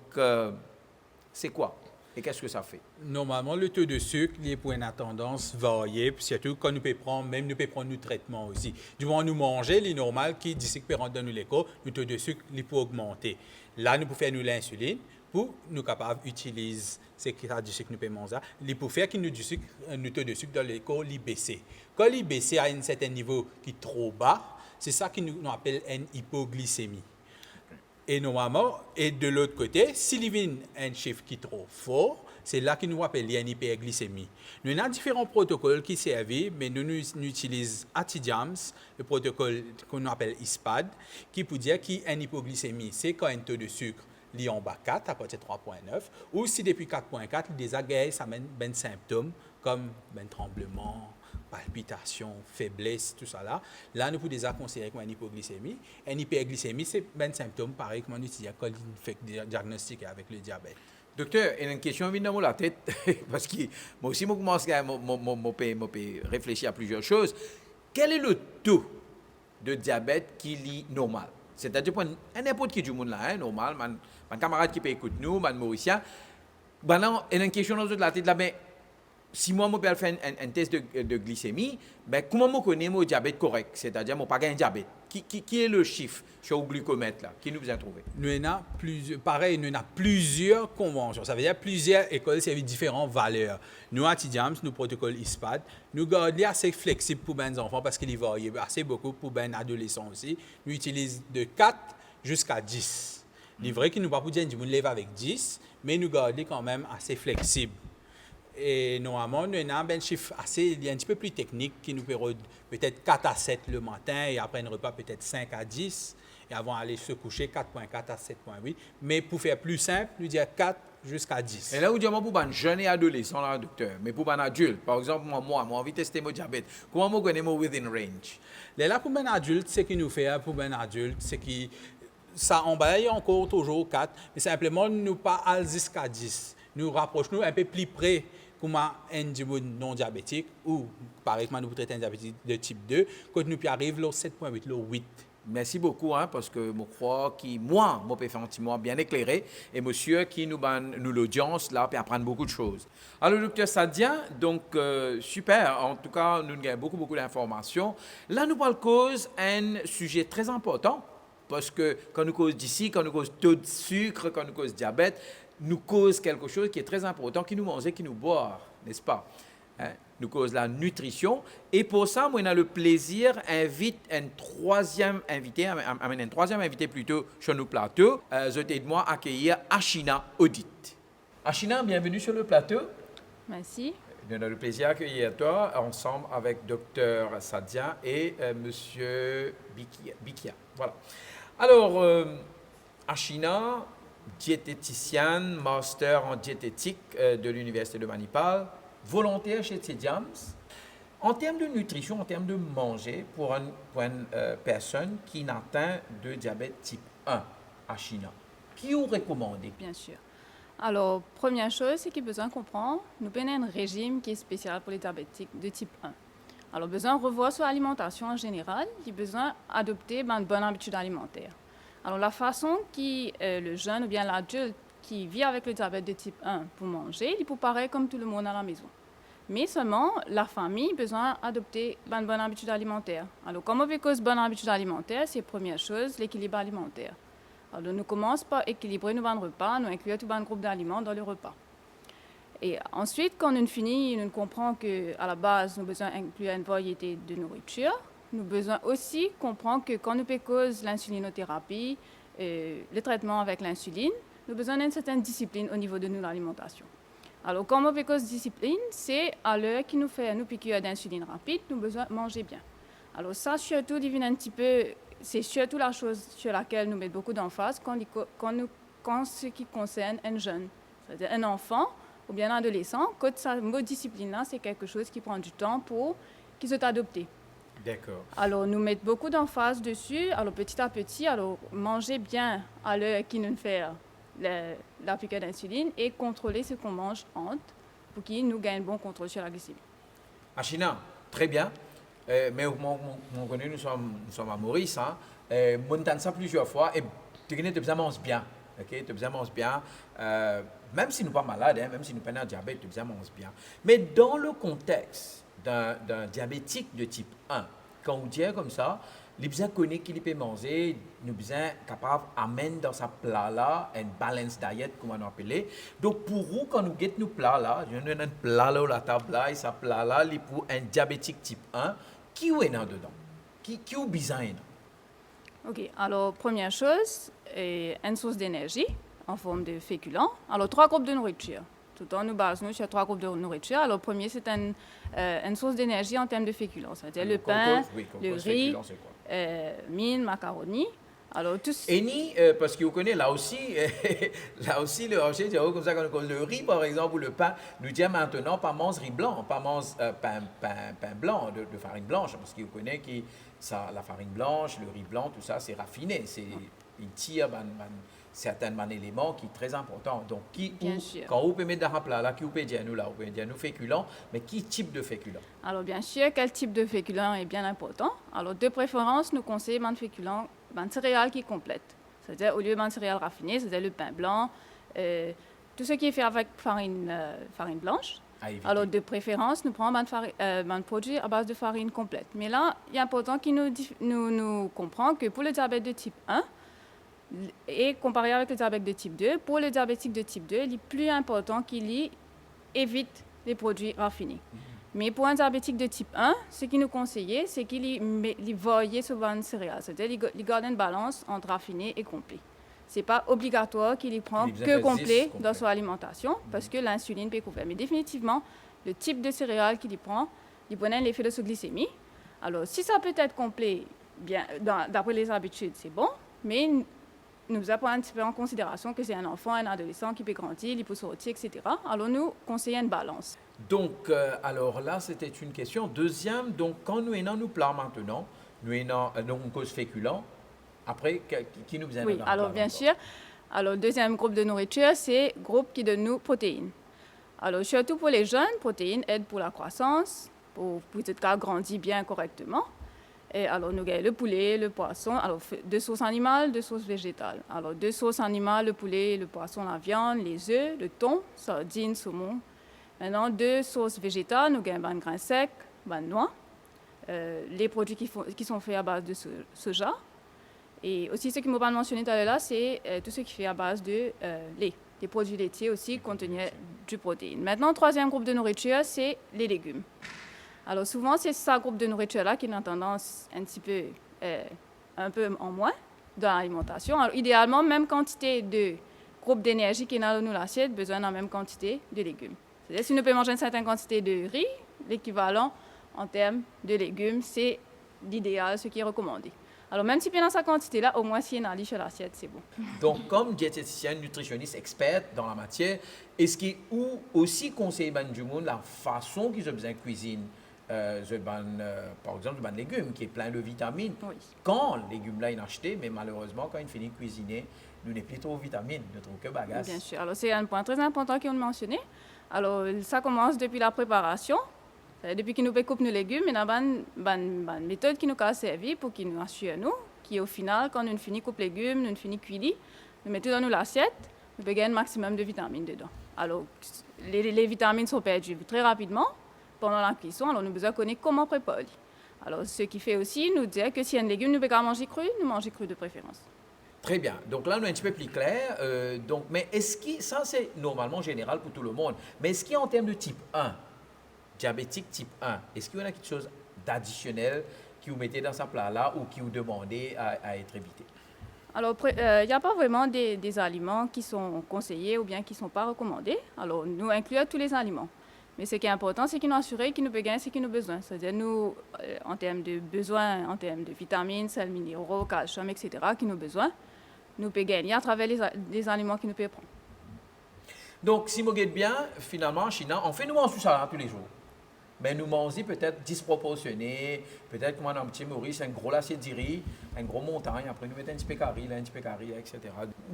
c'est quoi? Et qu'est-ce que ça fait? Normalement, le taux de sucre, il est pour une tendance variée, puis surtout quand nous pouvons prendre, même nous pouvons prendre nos traitements aussi. Du moment où nous mangeons, il est normal que d'ici que nous rentrons dans l'écho, le taux de sucre, il peut augmenter. Là, nous pouvons faire nous l'insuline pour nous capables d'utiliser ce qui a du sucre nous pouvons manger. Il peut faire que nous taux de sucre dans l'écho, il baisse. Quand il baisse à un certain niveau qui est trop bas, c'est ça que nous appelle une hypoglycémie. Et normalement, et de l'autre côté, s'il y a un chiffre qui est trop fort, c'est là qu'il nous appelle une hyperglycémie. Nous avons différents protocoles qui servent, mais nous utilisons Atidiams, le protocole qu'on appelle ISPAD, qui peut dire qu'une hypoglycémie, c'est quand un taux de sucre est en bas 4, à partir de 3,9, ou si depuis 4,4, il désagrége, ça mène des symptômes comme tremblement, palpitations, faiblesse, tout ça là. Là, nous pouvons déjà considérer comme une hypoglycémie. Une hyperglycémie, c'est un symptôme pareil comme on utilise quand on fait diagnostic avec le diabète. Docteur, il y a une question qui vient dans la tête, parce que moi aussi, je commence à réfléchir à plusieurs choses. Quel est le taux de diabète qui est normal? C'est-à-dire, pour n'importe qui du monde là, normal, mon camarade qui peut écouter nous, mon Mauricien, maintenant, il y a une question dans la tête là, mais si moi, je peux faire un test de glycémie, ben, comment je connais mon diabète correct? C'est-à-dire, je n'ai pas un diabète. Qui est le chiffre sur le glucomètre là? Qui nous a trouvé? Nous avons plusieurs conventions. Ça veut dire plusieurs écoles servent différentes valeurs. Nous, à Tidiams, nous protocole ISPAD, nous gardons assez flexible pour les enfants parce qu'il y varie assez beaucoup pour les adolescents aussi. Nous utilisons de 4 jusqu'à 10. Il est vrai qu'il nous pas pour dire qu'on lève avec 10, mais nous gardons quand même assez flexible. Et normalement, nous avons un chiffre un petit peu plus technique qui nous permet peut-être 4 à 7 le matin et après un repas peut-être 5 à 10 et avant d'aller se coucher 4,4 à 7,8. Mais pour faire plus simple, nous disons 4 jusqu'à 10. Et là, vous dites, pour un jeune et adolescent, là, docteur, mais pour un adulte, par exemple, moi, j'ai envie de tester mon diabète. Comment vous connaissez mon within range? Là, pour un adulte, ce qu'il nous fait, pour un adulte, c'est que ça emballe encore toujours 4, mais simplement, nous pas aller jusqu'à 10. Nous rapprochons un peu plus près comme un non diabétique ou par exemple nous traitons un diabétique de type 2 quand nous arrivons au 7,8, au 8. Merci beaucoup, parce que je crois que moi, je peux faire un petit mot bien éclairé et monsieur qui nous l'audience là peut apprendre beaucoup de choses. Alors, docteur Sadia, donc super, en tout cas, nous avons beaucoup d'informations. Là, nous parlons cause un sujet très important parce que quand nous cause d'ici, quand nous cause taux de sucre, quand nous cause diabète, nous cause quelque chose qui est très important, qui nous mange, qui nous boit, n'est-ce pas? Nous cause la nutrition. Et pour ça, moi, on a le plaisir d'inviter un troisième invité plutôt sur nos plateaux. Je t'aide moi à accueillir Ashina Audit. Ashina, bienvenue sur le plateau. Merci. On a le plaisir d'accueillir toi ensemble avec Dr Sadia et Monsieur Bikia. Voilà. Alors, Ashina, diététicienne, master en diététique de l'Université de Manipal, volontaire chez Tidiams. En termes de nutrition, en termes de manger, pour une personne qui n'a atteint de diabète type 1 à Chine, qui vous recommandez? Bien sûr. Alors, première chose, c'est qu'il y a besoin de comprendre, nous avons un régime qui est spécial pour les diabétiques de type 1. Alors, besoin de revoir sur l'alimentation en général, il y a besoin d'adopter une bonne habitude alimentaire. Alors, la façon que le jeune ou bien l'adulte qui vit avec le diabète de type 1 pour manger, il peut paraître comme tout le monde à la maison. Mais seulement, la famille a besoin d'adopter une bonne habitude alimentaire. Alors, comme on veut cause bonne habitude alimentaire, c'est la première chose, l'équilibre alimentaire. Alors, nous commençons par équilibrer nos repas, nous inclure tout un groupe d'aliments dans le repas. Et ensuite, quand nous finissons, nous comprenons qu'à la base, nous avons besoin d'inclure une variété de nourriture. Nous avons besoin aussi comprendre que quand nous cause l'insulinothérapie, le traitement avec l'insuline, nous avons besoin d'une certaine discipline au niveau de notre alimentation. Alors, comme on cause discipline, c'est à l'heure qui nous fait nous piqûres d'insuline rapide, nous avons besoin de manger bien. Alors ça, surtout, c'est surtout la chose sur laquelle nous mettons beaucoup d'emphase quand ce qui concerne un jeune, c'est-à-dire un enfant ou bien un adolescent. Quand sa discipline-là, c'est quelque chose qui prend du temps pour qu'il soit adopté. D'accord. Alors, nous mettons beaucoup d'emphase dessus. Alors, petit à petit, manger bien à l'heure qui nous fait la piqûre d'insuline et contrôler ce qu'on mange entre pour qu'il nous gagne un bon contrôle sur la glycémie. Achina, très bien. Mais mon connu, nous sommes à Maurice. Hein. Moi, j'entends ça plusieurs fois et tu connais, tu manger bien. Okay? Tu manger bien. Même si nous ne sommes pas malades, hein, même si nous avons un diabète, tu manger bien. Mais dans le contexte d'un diabétique de type 1, quand on dit comme ça, les besoins connaît qu'il peut manger, nous besoin capable d'amener dans sa plat là une balance diet comme on appelle. Donc pour vous quand nous guettons nos plats là, je donne un plat là la table là et ça plat là, il pour un diabétique type 1, qui est là dedans? Qui est besoin? OK, alors première chose, une source d'énergie en forme de féculents. Alors 3 groupes de nourriture. Tout le temps, nous basons sur 3 groupes de nourriture. Alors, le premier, c'est une source d'énergie en termes de féculents, c'est-à-dire le pain, le riz, mine, macaroni. Alors, tous... Et parce que vous connaissez, là aussi, le rocher, c'est comme ça qu'on le riz, par exemple, ou le pain, nous disons maintenant, pas manger riz blanc, pas manger pain blanc, de farine blanche, parce que vous connaissez que la farine blanche, le riz blanc, tout ça, c'est raffiné, il tire certains éléments qui sont très importants. Donc, quand vous pouvez mettre dans un plat, là, qui vous pouvez dire nous, là, vous pouvez dire nous féculents, mais quel type de féculents? Alors, bien sûr, quel type de féculents est bien important. Alors, de préférence, nous conseillons un féculent, un céréales qui complète. C'est-à-dire, au lieu d'un céréales raffiné, c'est-à-dire le pain blanc, tout ce qui est fait avec farine blanche. Alors, de préférence, nous prenons un produit à base de farine complète. Mais là, il est important qu'il nous comprend que pour le diabète de type 1, et comparé avec le diabète de type 2, pour le diabétique de type 2, il est plus important qu'il évite les produits raffinés. Mais pour un diabétique de type 1, ce qu'il nous conseillait, c'est qu'il voyait souvent une céréale, c'est-à-dire qu'il garde une balance entre raffiné et complet. Ce n'est pas obligatoire qu'il y prend que complet dans son alimentation, parce que l'insuline peut couvrir. Mais définitivement, le type de céréales qu'il y prend, il connaît l'effet de sa glycémie. Alors, si ça peut être complet, bien, d'après les habitudes, c'est bon, mais nous apprenons un petit peu en considération que c'est un enfant, un adolescent qui peut grandir, il peut sortir, etc. Alors, nous conseillons une balance. Donc, alors là, c'était une question. Deuxième, donc, quand nous avons nos plats maintenant, nous avons une cause féculent, après, qui nous Oui, alors bien sûr. Alors, le deuxième groupe de nourriture, c'est le groupe qui donne nous protéines. Alors, surtout pour les jeunes, protéines aident pour la croissance, pour peut-être grandir bien correctement. Et alors, nous avons le poulet, le poisson, alors de sources animales, de sources végétales. Alors, de sources animales, le poulet, le poisson, la viande, les œufs, le thon, sardines, saumon. Maintenant, de sources végétales, nous avons des grains secs, des noix, les produits qui sont faits à base de soja. Et aussi, ce que je n'ai pas mentionné tout à l'heure, c'est tout ce qui est fait à base de lait. Les produits laitiers aussi contenaient du protéine. Maintenant, le troisième groupe de nourriture, c'est les légumes. Alors souvent, c'est ce groupe de nourriture-là qui a tendance un peu en moins dans l'alimentation. Alors idéalement, même quantité de groupe d'énergie qui est dans l'assiette, besoin de la même quantité de légumes. C'est-à-dire si nous pouvons manger une certaine quantité de riz, l'équivalent en termes de légumes, c'est l'idéal, ce qui est recommandé. Alors même si dans sa quantité-là, au moins s'il y a une sur l'assiette, c'est bon. Donc comme diététicienne, nutritionniste, experte dans la matière, est-ce qu'il ou aussi conseille du monde la façon qu'ils ont besoin de cuisine? Par exemple, des légumes qui est plein de vitamines. Oui. Quand les légumes là, ils sont achetés, mais malheureusement, quand ils finissent de cuisiner, nous n'avons plus trop de vitamines, nous ne trouvons que bagages. Bien sûr. Alors, c'est un point très important qu'on a mentionné. Alors, ça commence depuis la préparation. Depuis que nous coupons nos légumes, il y a une méthode qui nous a servi pour qu'ils nous assure nous, qui au final, quand nous finissons de couper les légumes, nous finissons de cuire, nous mettons dans l'assiette. nous pouvons gagner un maximum de vitamines dedans. Alors, les vitamines sont perdues très rapidement pendant la cuisson, alors nous devons connaître comment préparer. Alors, ce qui fait aussi nous dire que si un légume, nous pouvons manger cru, nous manger cru de préférence. Très bien. Donc là, nous est un petit peu plus clair. Mais est-ce que, ça c'est normalement général pour tout le monde, mais est-ce qu'il y a en termes de type 1, diabétique type 1, est-ce qu'il y en a quelque chose d'additionnel qui vous mettez dans ce plat-là ou qui vous demandez à être évité? Alors, il n'y a pas vraiment des aliments qui sont conseillés ou bien qui ne sont pas recommandés. Alors, nous incluons tous les aliments. Mais ce qui est important, c'est qu'ils nous assurent qu'ils nous gagner ce qu'ils nous besoin. C'est-à-dire, nous, en termes de besoins, en termes de vitamines, sels minéraux, calcium, etc., qui nous besoin, nous pouvons gagner à travers les aliments qui nous peuvent prendre. Donc, si vous regardez bien, finalement, en Chine, on fait nous manger ça tous les jours. Mais nous mangeons peut-être disproportionné, peut-être comme un petit Maurice, un gros lacet de riz, un gros montagne, après nous mettons un petit peu carré, etc.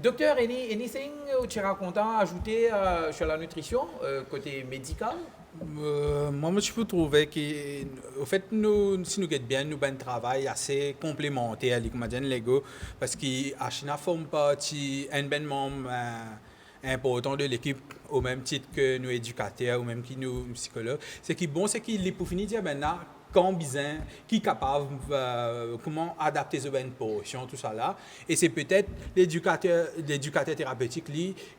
Docteur, anything tu es content à ajouter sur la nutrition, côté médical? Moi, je peux trouver que, au fait, nous, si nous regardons bien, nous avons un travail assez complémentaire avec Lego, parce qu'à Chine, forme partie un ben membre important de l'équipe, au même titre que nous éducateurs, ou même que nous psychologues. Ce qui est bon, c'est qu'il est pour finir dire maintenant, quand bizarre, qui est capable, comment adapter ce ben portion, tout ça là. Et c'est peut-être l'éducateur thérapeutique,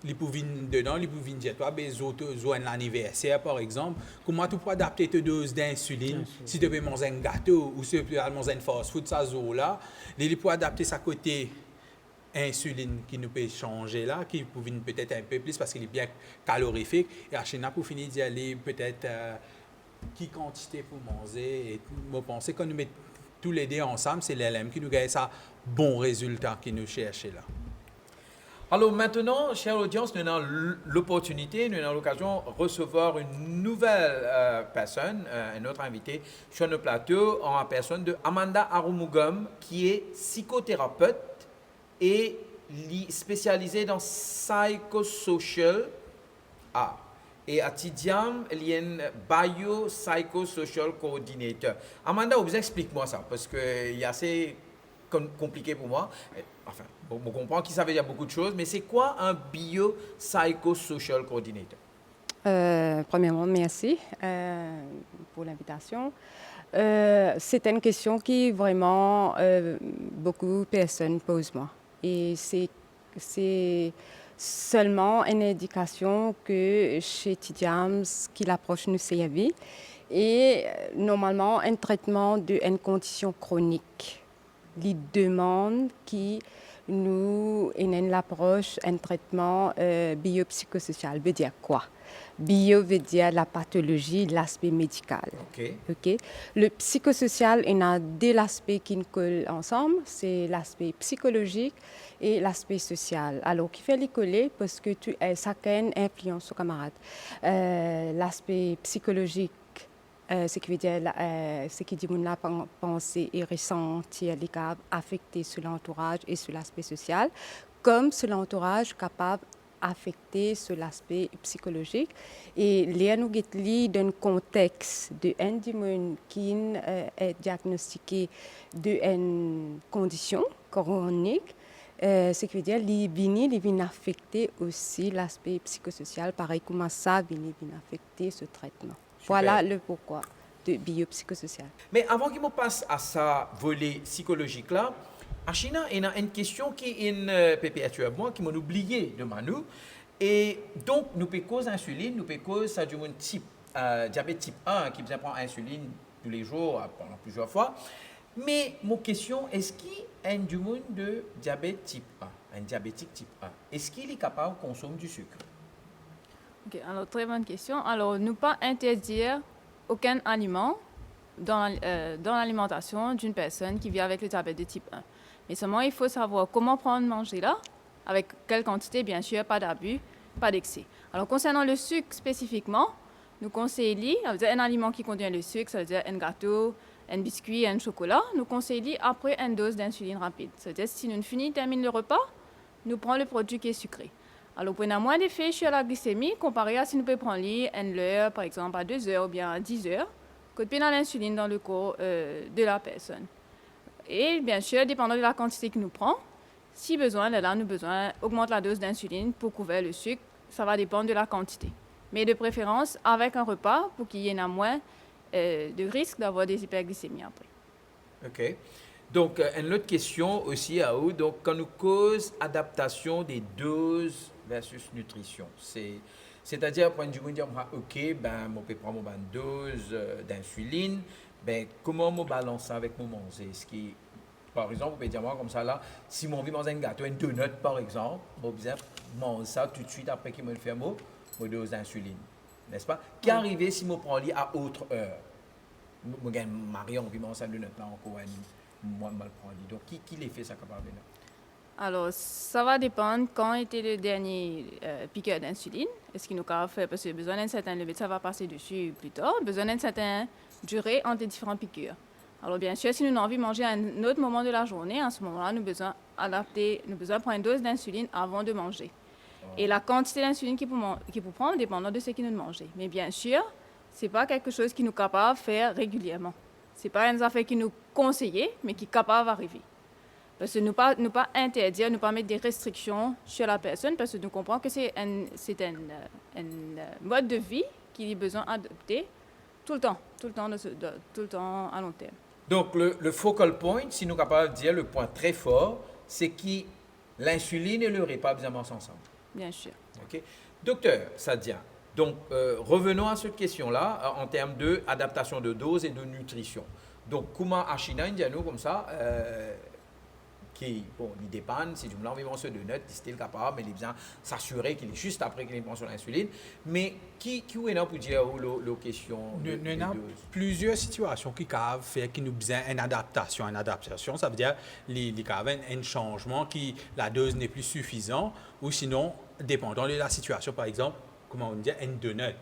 il peut venir dedans, il peut venir dire, toi, ben, un anniversaire, par exemple, comment tu peux adapter tes doses d'insuline, si tu veux manger un gâteau, ou si tu veux manger un fast-food, ça, là, il peut adapter sa côté insuline qui nous peut changer là, qui peut venir peut-être un peu plus parce qu'il est bien calorifique. Et à Chine, pour finir d'y aller, peut-être qui quantité pour manger. Et je pense que quand nous mettons tous les deux ensemble, c'est l'LM qui nous gagne ça bon résultat qui nous cherche là. Alors maintenant, chère audience, nous avons l'opportunité, nous avons l'occasion de recevoir une nouvelle personne, un autre invité sur notre plateau, en la personne de Amanda Arumugam, qui est psychothérapeute et spécialisée dans psychosocial art. Et à Tidiam, il y a un biopsychosocial coordinator. Amanda, vous explique-moi ça, parce que c'est assez compliqué pour moi. Enfin, on comprend qu'il savait dire beaucoup de choses, mais c'est quoi un biopsychosocial coordinator? Premièrement, merci pour l'invitation. C'est une question qui vraiment beaucoup de personnes posent moi. Et c'est seulement une indication que chez Tidiams qui l'approche nous CAV et normalement un traitement d'une condition chronique. Les demandes qui nous une l'approche un traitement biopsychosocial veut dire quoi? Bio veut dire la pathologie, l'aspect médical. Okay. Le psychosocial, il y a deux aspects qui collent ensemble, c'est l'aspect psychologique et l'aspect social. Alors, qui fait les coller parce que chacun influence son camarade. L'aspect psychologique, ce qui veut dire ce qui dit la pensée et ressentir les cas affectés sur l'entourage et sur l'aspect social, comme sur l'entourage capable affecté sur l'aspect psychologique. Et les nous dans un contexte de un qui est diagnostiqué d'une condition chronique, ce qui veut dire qu'il vient affecter aussi l'aspect psychosocial, pareil comment ça vient affecter ce traitement. Super. Voilà le pourquoi de biopsychosocial. Mais avant qu'il me passe à ça volet psychologique là, à Chine, il y a une question qui est une perpétuellement qui m'a oublié de Manu. Et donc, nous pouvons cause insuline, nous pouvons cause ça du type diabète type 1 qui besoin prendre insuline tous les jours pendant plusieurs fois. Mais mon question, est-ce qu'il y a du monde de diabète type 1, un diabétique type 1, est-ce qu'il est capable de consommer du sucre? Ok, alors très bonne question. Alors, ne pas interdire aucun aliment dans l'alimentation d'une personne qui vit avec le diabète de type 1. Mais seulement, il faut savoir comment prendre manger là, avec quelle quantité, bien sûr, pas d'abus, pas d'excès. Alors, concernant le sucre spécifiquement, nous conseillons, ça veut dire un aliment qui contient le sucre, ça veut dire un gâteau, un biscuit, un chocolat, nous conseillons après une dose d'insuline rapide. C'est-à-dire, si nous terminons le repas, nous prenons le produit qui est sucré. Alors, pour moins d'effet sur la glycémie, comparé à si nous pouvons prendre une heure, par exemple, à 2 heures ou bien à 10 heures, que de l'insuline dans le corps de la personne. Et bien sûr, dépendant de la quantité que nous prenons, Si besoin, là, nous besoin augmente la dose d'insuline pour couvrir le sucre. Ça va dépendre de la quantité. Mais de préférence avec un repas pour qu'il y ait moins de risque d'avoir des hyperglycémies après. OK. Donc, une autre question aussi à vous. Donc, quand nous cause adaptation des doses versus nutrition, c'est-à-dire, quand je dire, OK, ben, je peux prendre une dose d'insuline, ben, comment je balance ça avec mon manger? Par exemple, vous pouvez dire moi comme ça là, si mon envie de manger un gâteau, une donut par exemple, je vais manger ça tout de suite après qu'il me fait mon dose d'insuline. N'est-ce pas? Qui arrive si je prends lit à autre heure? Je gagne Marie, on vit manger une donut là encore, moi je le prends lit. Donc, qui les fait ça capable là? Alors, ça va dépendre quand était le dernier piqueur d'insuline. Est-ce qu'il nous a fait, parce que besoin d'un certain lever, ça va passer dessus plus tard, besoin d'un certain durée entre les différents piqûres. Alors, bien sûr, si nous avons envie de manger à un autre moment de la journée, à ce moment-là, nous avons besoin adapter, nous avons besoin de prendre une dose d'insuline avant de manger. Et la quantité d'insuline qu'il faut prendre dépendant de ce qu'il nous mange. Mais bien sûr, ce n'est pas quelque chose qui nous est capable de faire régulièrement. Ce n'est pas une affaire qui nous conseille, mais qui est capable d'arriver. Parce que nous pas interdire, nous pas mettre des restrictions sur la personne, parce que nous comprenons que c'est un mode de vie qui a besoin d'adopter tout le temps à long terme. Donc, le focal point, si nous sommes capables de dire le point très fort, c'est que l'insuline et le repas bien ensemble. Bien sûr. OK. Docteur Sadia, donc revenons à cette question-là en termes d'adaptation de dose et de nutrition. Donc, comment à Chine, nous comme ça, qui, bon, il dépend, si tu me l'envoies sur de notes, il est capable, mais il besoin s'assurer qu'il est juste après qu'il prend sur l'insuline. Mais qui est là pour dire la question de avons plusieurs situations qui peuvent faire qu'il nous besoin une adaptation. Une adaptation, ça veut dire qu'il y a un changement qui la dose n'est plus suffisante, ou sinon, dépendant de la situation, par exemple, comment on dit, une donut.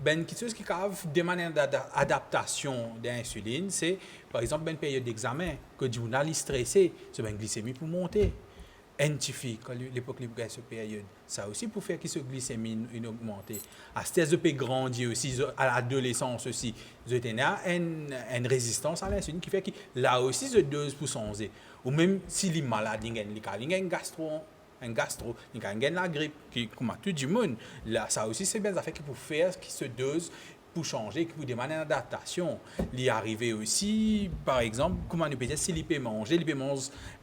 Quelque chose qui cave des manières d'adaptation de l'insuline, c'est par exemple une période d'examen, que du journaliste stressé, c'est une glycémie pour monter. NTFI, quand l'époque où il y a cette période, ça aussi pour faire que cette glycémie augmente. À ce stade, peut grandir aussi, à l'adolescence aussi, il y a une résistance à l'insuline qui fait que là aussi, cette dose pour changer. Ou même si les malades, il y a une gastro, il y a la grippe, qui comme tout le monde. Là, ça aussi, c'est bien ça fait qu'il faut faire qui se dose pour changer, pour demander une adaptation. Il est arrivé aussi, par exemple, comment nous peut dire, si il peut manger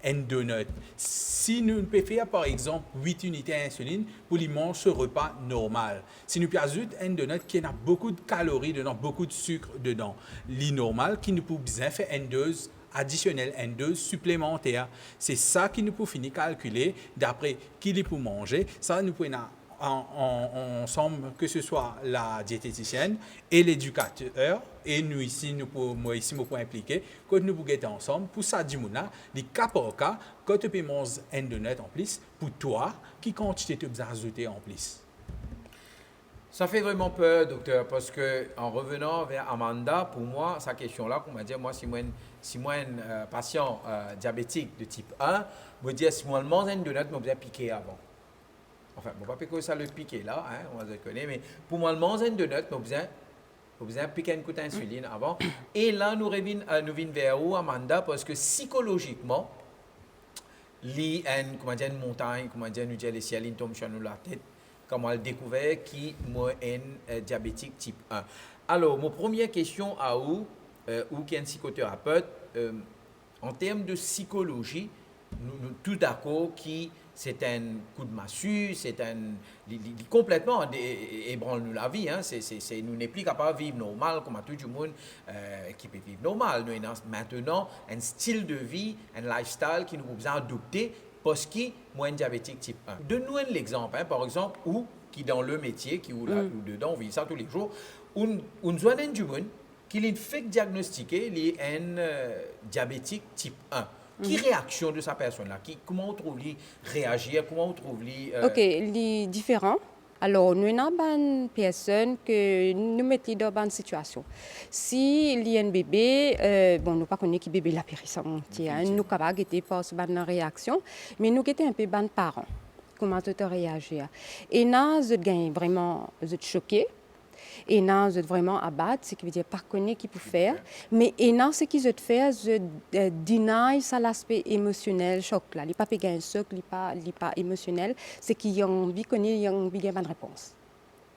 une donut. Si nous pouvons faire, par exemple, 8 unités d'insuline pour lui manger ce repas normal. Si nous pouvons ajouter une donut qui a beaucoup de calories dedans, beaucoup de sucre dedans, l'inormal qui nous peut bien faire une dose additionnelle, une dose supplémentaire. C'est ça qui nous peut finir calculer d'après qui il peut manger. Ça, nous pouvons ensemble, que ce soit la diététicienne et l'éducateur, et nous ici, moi ici, je peux impliquer, quand nous pouvons être ensemble, pour ça, les cas par cas, quand tu peux manger un donut en plus, pour toi, qui quantité tu peux ajouter en plus. Ça fait vraiment peur, docteur, parce que en revenant vers Amanda, pour moi, sa question-là, qu'on m'a dit, moi, si moi un patient diabétique de type 1, je me dire, si moi, je mange une donut, je vais piquer avant. Enfin, je ne vais pas piquer ça le piquer là, hein, on va se connaître, mais pour moi, le manger une donut, je vais piquer une coup d'insuline avant. Et là, nous revenons vers où, Amanda, parce que psychologiquement, il y a une montagne, nous dit, les ciels tombent sur nous la tête, comme on a découvert qui moi un diabétique type 1. Alors, ma première question à vous, ou qui est un psychothérapeute, en termes de psychologie, nous tout d'accord qui c'est un coup de massue, c'est complètement ébranle-nous la vie. Hein. Nous n'est plus capable de vivre normal comme tout le monde qui peut vivre normal. Nous avons maintenant un style de vie, un lifestyle qui nous besoin adopter parce que moi, un diabétique type 1. Donne-nous un exemple, hein, par exemple, ou qui dans le métier, qui ou dedans, on vit ça tous les jours, on voit un monde qui est fait diagnostiquer, il est un diabétique type 1. Qui réaction de sa personne-là? Comment on trouve lui réagir? Comment on trouve lui... Ok, les différents. Alors, nous avons une personne que nous mettons dans une situation. Si il y a un bébé, bon, nous ne connaissons pas qui bébé la périsson, nous ne sommes pas par une réaction, mais nous sommes un peu des parents. Comment tu réagir? Et là, je suis vraiment choquée. Et non, je vraiment abattre, ce qui veut dire pas connaître qui peut faire. Mais et non, ce qui je faire, je deny ça l'aspect émotionnel, choc là. Il pas péguer un choc, il pas émotionnel. C'est qu'ils ont envie connaître, ils ont envie de bonne réponse.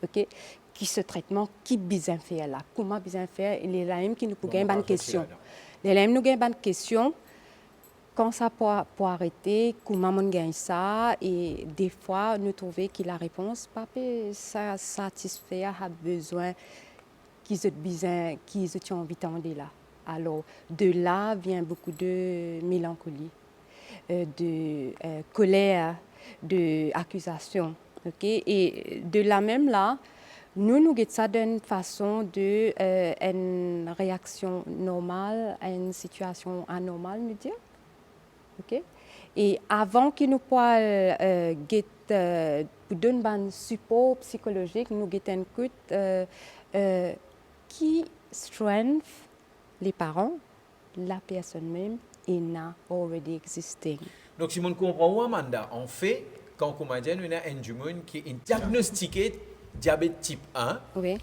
OK? Qui ce traitement, qui besoin faire là, comment besoin faire, et les mêmes qui nous posent une bonne question. Les mêmes nous gagnent bonne question. Quand ça pour arrêter, comment on gagne ça, et des fois nous trouver que la réponse pas peut ça satisfaire a besoin qu'ils ont envie d'entendre là. Alors de là vient beaucoup de mélancolie, de colère, de accusation, ok. Et de la même là, nous guettons ça d'une façon de une réaction normale à une situation anormale, nous dire. Okay? Et avant que nous puissions donner un support psychologique, nous avons écouté qui strength les parents, la personne même, est not already existing. Donc, si on comprend, Amanda, en fait, quand on a un humain qui est diagnostiqué diabète type 1, oui.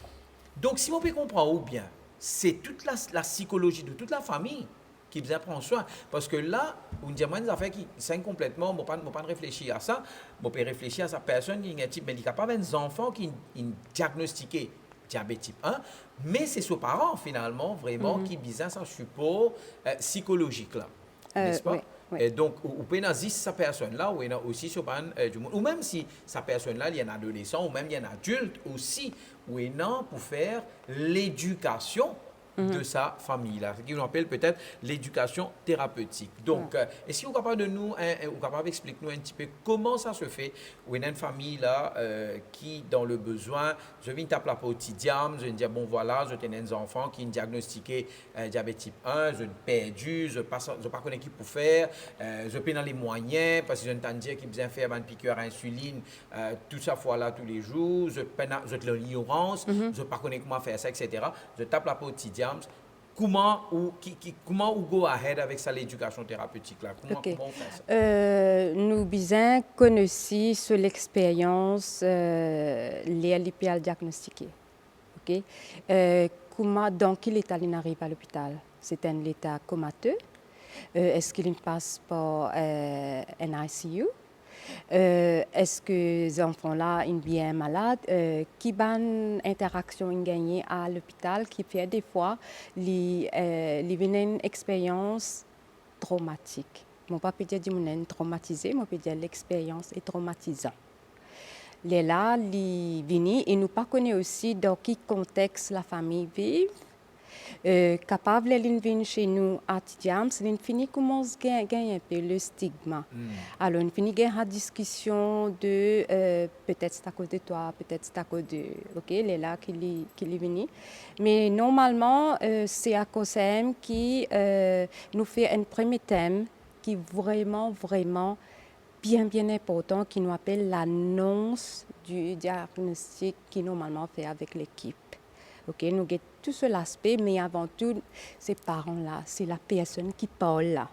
Donc si on peut comprendre bien, c'est toute la psychologie de toute la famille qui vous apprend soin. Parce que là, on dit des affaires qui sont complètement, je ne peux pas réfléchir à ça, je peux réfléchir à sa personne qui est un type médical, pas des enfants qui sont diagnostiqués diabète type 1, mais c'est ses parents finalement vraiment qui besoin un support psychologique là, n'est-ce pas? Oui, oui. Et donc, ou peut dire sa personne-là, ou il y a aussi sur du monde, ou même si sa personne-là, il y a un adolescent, ou même il y a un adulte aussi, où il y a pour faire l'éducation de sa famille-là, ce qu'on appelle peut-être l'éducation thérapeutique. Donc, est-ce que vous êtes capable de nous, ou capable d'expliquer nous un petit peu comment ça se fait, où il y a une famille-là qui, dans le besoin, je viens taper la quotidien, je viens dire, bon voilà, je tenais des enfants qui ont diagnostiqué diabète type 1, je perdu, je ne sais pas connaître qui pour faire, je paie dans les moyens, parce que je entends dire qu'il besoin faire une piqûre à insuline tout ça fois-là tous les jours, je de l'ignorance, je ne sais pas connaître comment faire ça, etc. Je tape la quotidien. Comment on go ahead avec ça l'éducation thérapeutique là? Comment on fait ça? Nous besoin connaître sur l'expérience l'IPL diagnostiqué. OK? Comment dans quel état il arrive à l'hôpital? C'est un état comateux. Est-ce qu'il passe par un ICU? Est-ce que les enfants-là sont bien malades? Qui bonne interaction ils gagnent à l'hôpital qui fait des fois ils viennent une expérience traumatique. Mon papa peut dire qu'ils traumatisé, mon peut dire l'expérience est traumatisante. Les là, ils viennent et nous pas connaissons aussi dans quel contexte la famille vit. Capable de venir chez nous à Tidiam, c'est fini commence à gagner un peu le stigma. Alors, on finit la discussion de peut-être c'est à cause de toi, peut-être c'est à cause de les là qui est venu. Mais normalement, c'est à cause de qui nous fait un premier thème qui est vraiment bien important, qui nous appelle l'annonce du diagnostic qui normalement fait avec l'équipe. OK, nous avons tout cet aspect, mais avant tout, ces parents-là, c'est la personne qui parle là.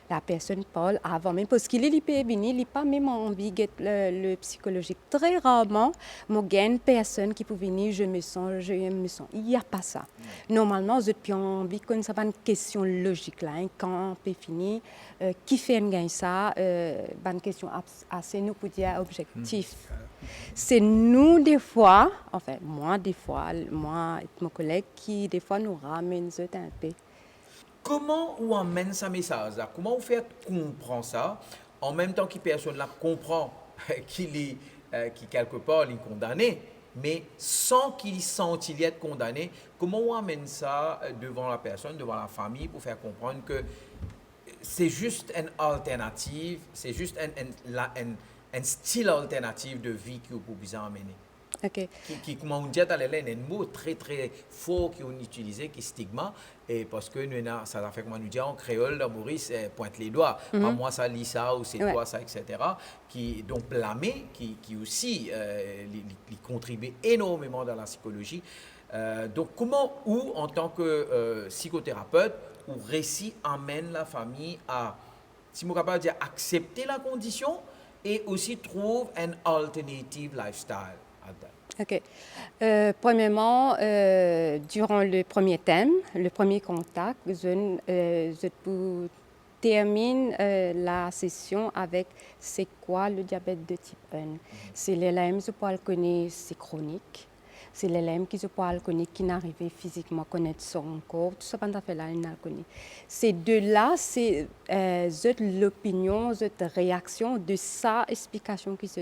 La personne parle avant même, parce qu'il est venu, il n'a pas même envie de le psychologique. Très rarement, il y a une personne qui peut venir, je me sens. Il n'y a pas ça. Normalement, j'ai envie qu'on ça une question logique là, quand on peut finir, qui fait un ça, une question assez nous pour dire objectif. C'est nous des fois, enfin moi et mon collègue qui des fois nous ramène un peu. Comment on amène ce message-là? Comment on fait comprendre ça en même temps que la personne là comprend qu'il quelque part est condamné, mais sans qu'il sente qu'il est condamné? Comment on amène ça devant la personne, devant la famille pour faire comprendre que c'est juste une alternative, c'est juste un style alternatif de vie que vous pouvez amener? Okay. Qui, comment on dit, il y a un mot très fort qu'on utilise, qui est stigma, et parce que nous, ça fait comme on nous dit en créole, dans Maurice, pointe les doigts. Pas moi, ça lit ça, ou c'est toi, ça, etc. Qui, donc, blâmer, qui aussi contribue énormément dans la psychologie. Donc, comment, ou en tant que psychothérapeute, ou récit amène la famille à, si je capable de dire, accepter la condition et aussi trouve un alternative lifestyle? OK. Premièrement, durant le premier thème, le premier contact, je peux termine la session avec c'est quoi le diabète de type 1. C'est l'élève qui peut connaître, c'est chronique. C'est l'élève qui peut connaître, qui n'arrive physiquement à connaître son corps. Tout ça, pendant fait là, il n'a connu. C'est de là, c'est l'opinion, cette réaction de sa explication qui se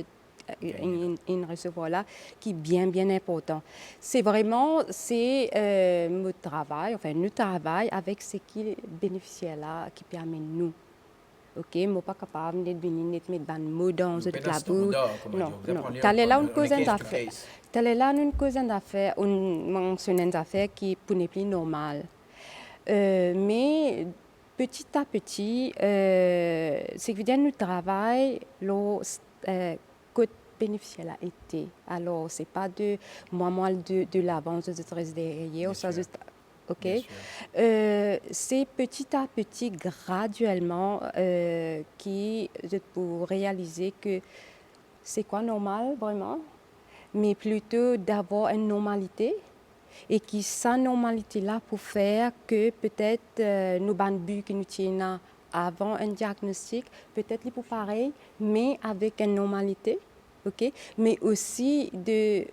in recevoir là, qui est bien important. C'est vraiment, mon travail, enfin, nous travaillons avec ce qui bénéficiaire là, qui permet nous. OK, je ne suis pas capable de venir mettre des mots dans la bouche. Non, non. Telle est là une cause d'affaires. Telle est là une cause d'affaires, on mentionne des affaires qui pour ne plus normales. Mais petit à petit, c'est que nous travaillons côté bénéficiaire a été. Alors, ce n'est pas de moi de l'avance, de très derrière, ça juste. OK? C'est petit à petit, graduellement, pour réaliser que c'est quoi normal, vraiment, mais plutôt d'avoir une normalité et qui sa normalité-là pour faire que peut-être nos bandes que nous tiennent avant un diagnostic, peut-être les pour pareil, mais avec une normalité, OK? Mais aussi de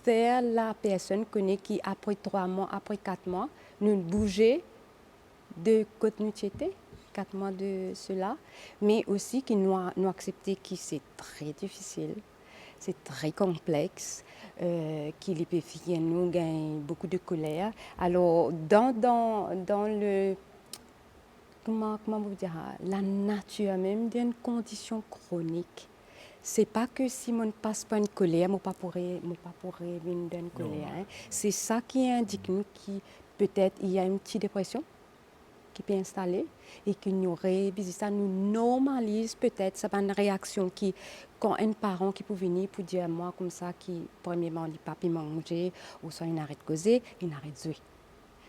faire la personne connaît qui après 3 mois, après 4 mois, nous bouger de côté nous 4 mois de cela, mais aussi qui nous accepter que c'est très difficile, c'est très complexe, qu'il peut faire nous gagne beaucoup de colère. Alors dans le comment vous dire, la nature même d'une condition chronique. C'est pas que si on ne passe pas une colère, on ne pourrait venir d'une colère. Hein. C'est ça qui indique nous qui peut-être il y a une petite dépression qui peut installer et que nous révisons ça, nous normalise peut-être ça une réaction qui quand un parent qui peut venir pour dire moi comme ça qui premièrement il pas pu manger ou soit il arrête de causer, il arrête de jouer.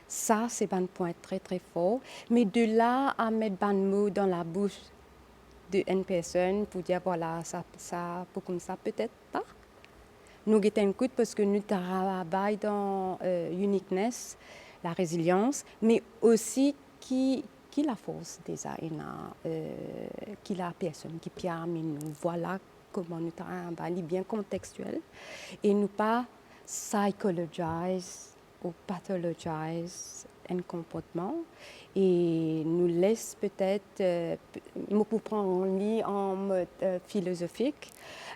Ça c'est un point très très fort, mais de là à mettre un mot dans la bouche d'une personne pour dire voilà ça pour comme ça peut-être pas. Nous avons un coup parce que nous travaillons dans uniqueness, la résilience, mais aussi qui la force déjà qui la personne qui permet nous voilà comment nous travaillons bien contextuel et nous pas psychologize ou pathologize un comportement et nous laisse peut-être, pour prendre un lit en mode philosophique,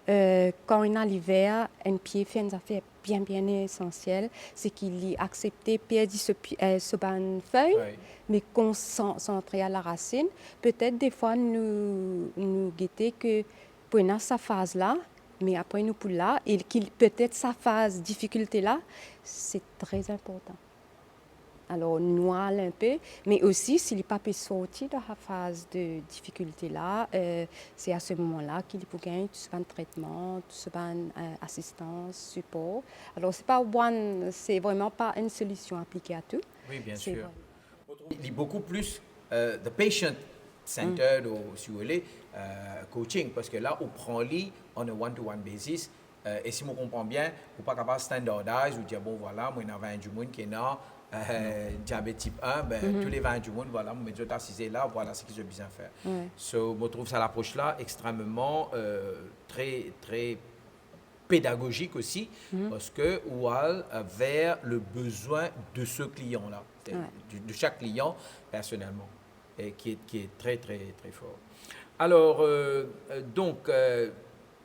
quand on a l'hiver, un pied fait une affaire bien essentielle, c'est qu'il a accepté perdre ce ban feuille, mais concentré à la racine. Peut-être des fois nous guetter que pour sa phase là, mais après nous pour là, et peut-être sa phase difficulté là, c'est très important. Alors, noir un peu, mais aussi, s'il n'est pas pu sortir de la phase de difficulté-là, c'est à ce moment-là qu'il peut gagner tout ce traitement, tout ce assistance, support. Alors, c'est vraiment pas une solution appliquée à tout. Oui, bien sûr. Il est beaucoup plus the patient-centered, ou si vous voulez, coaching, parce que là, on prend lui on a one-to-one basis. Et si je comprends bien, on n'est pas capable de standardiser ou dire, bon, voilà, moi, il y a 20 du monde qui est là, diabète type 1, tous les 20 du monde, voilà, je vais t'assiser là, voilà ce qu'ils ont besoin de faire. So, je trouve ça l'approche-là extrêmement très, très pédagogique aussi, parce que on va vers le besoin de ce client-là, de chaque client personnellement, et qui est très, très, très fort. Alors, donc,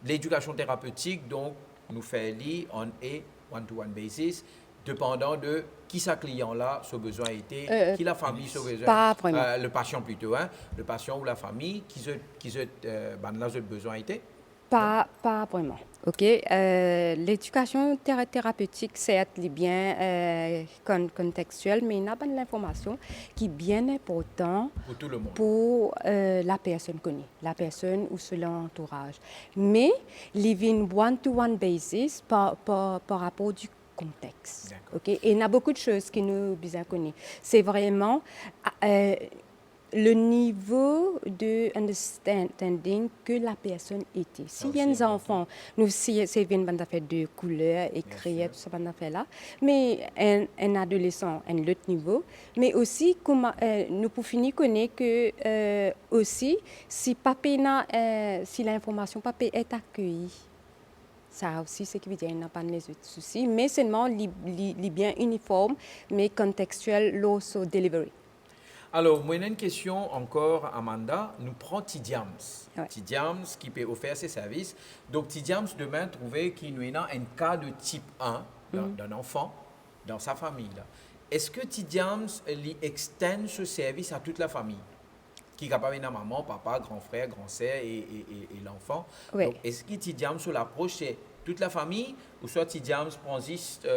l'éducation thérapeutique, donc, nous fait lire on a one-to-one basis, dépendant de qui sa client-là, ce besoin était, qui la famille, ce besoin. Pas vraiment. Le patient plutôt, hein, le patient ou la famille, qui là, ce besoin était. Pas vraiment. OK. L'éducation thérapeutique, certes, est bien contextuelle, mais il y a de l'information qui est bien importante Pour tout le monde. Pour la personne connue, la personne ou son entourage. Mais, living one-to-one basis par rapport du contexte. OK? Et il y a beaucoup de choses qui nous bien connues. C'est vraiment le niveau de understanding que la personne était. Si aussi y a des important. enfants, nous si c'est une bande d'affaires de couleurs, écrire, sûr. tout ça bande d'affaires là, mais un adolescent, un autre niveau, mais aussi comment nous pour finir connaître que aussi si papa si l'information papa est accueillie. Ça aussi, c'est qui veut dire qu'il n'a pas de autres soucis, mais seulement bien uniforme, mais contextuel, also delivery. Alors, moi, j'ai une question encore, Amanda. Nous prenons Tidiams. Ouais. Tidiams qui peut offrir ses services. Donc, Tidiams, demain, trouver qu'il y a un cas de type 1 d'un enfant dans sa famille. Là. Est-ce que Tidiams lui extend ce service à toute la famille? Qui est capable de maman, papa, grand frère, grand sœur et l'enfant. Oui. Donc, est-ce que Tidiams, sur l'approche, c'est toute la famille ou soit Tidiams prend juste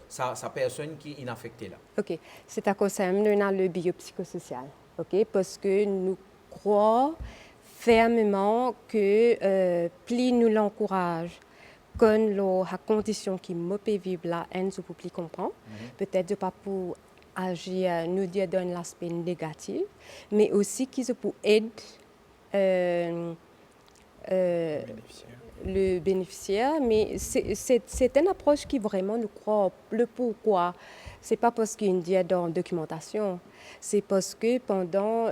sa personne qui est inaffectée là? OK. C'est à cause de nous dans le biopsychosocial. OK? Parce que nous croyons fermement que plus nous l'encourageons, quand la condition qui me peut vivre là, nous peut plus comprendre. Peut-être pas pour agir, nous dire dans l'aspect négatif, mais aussi qu'ils peut aider le bénéficiaire, mais c'est une approche qui vraiment nous croit. Le pourquoi, c'est pas parce qu'il y a dans la documentation, c'est parce que pendant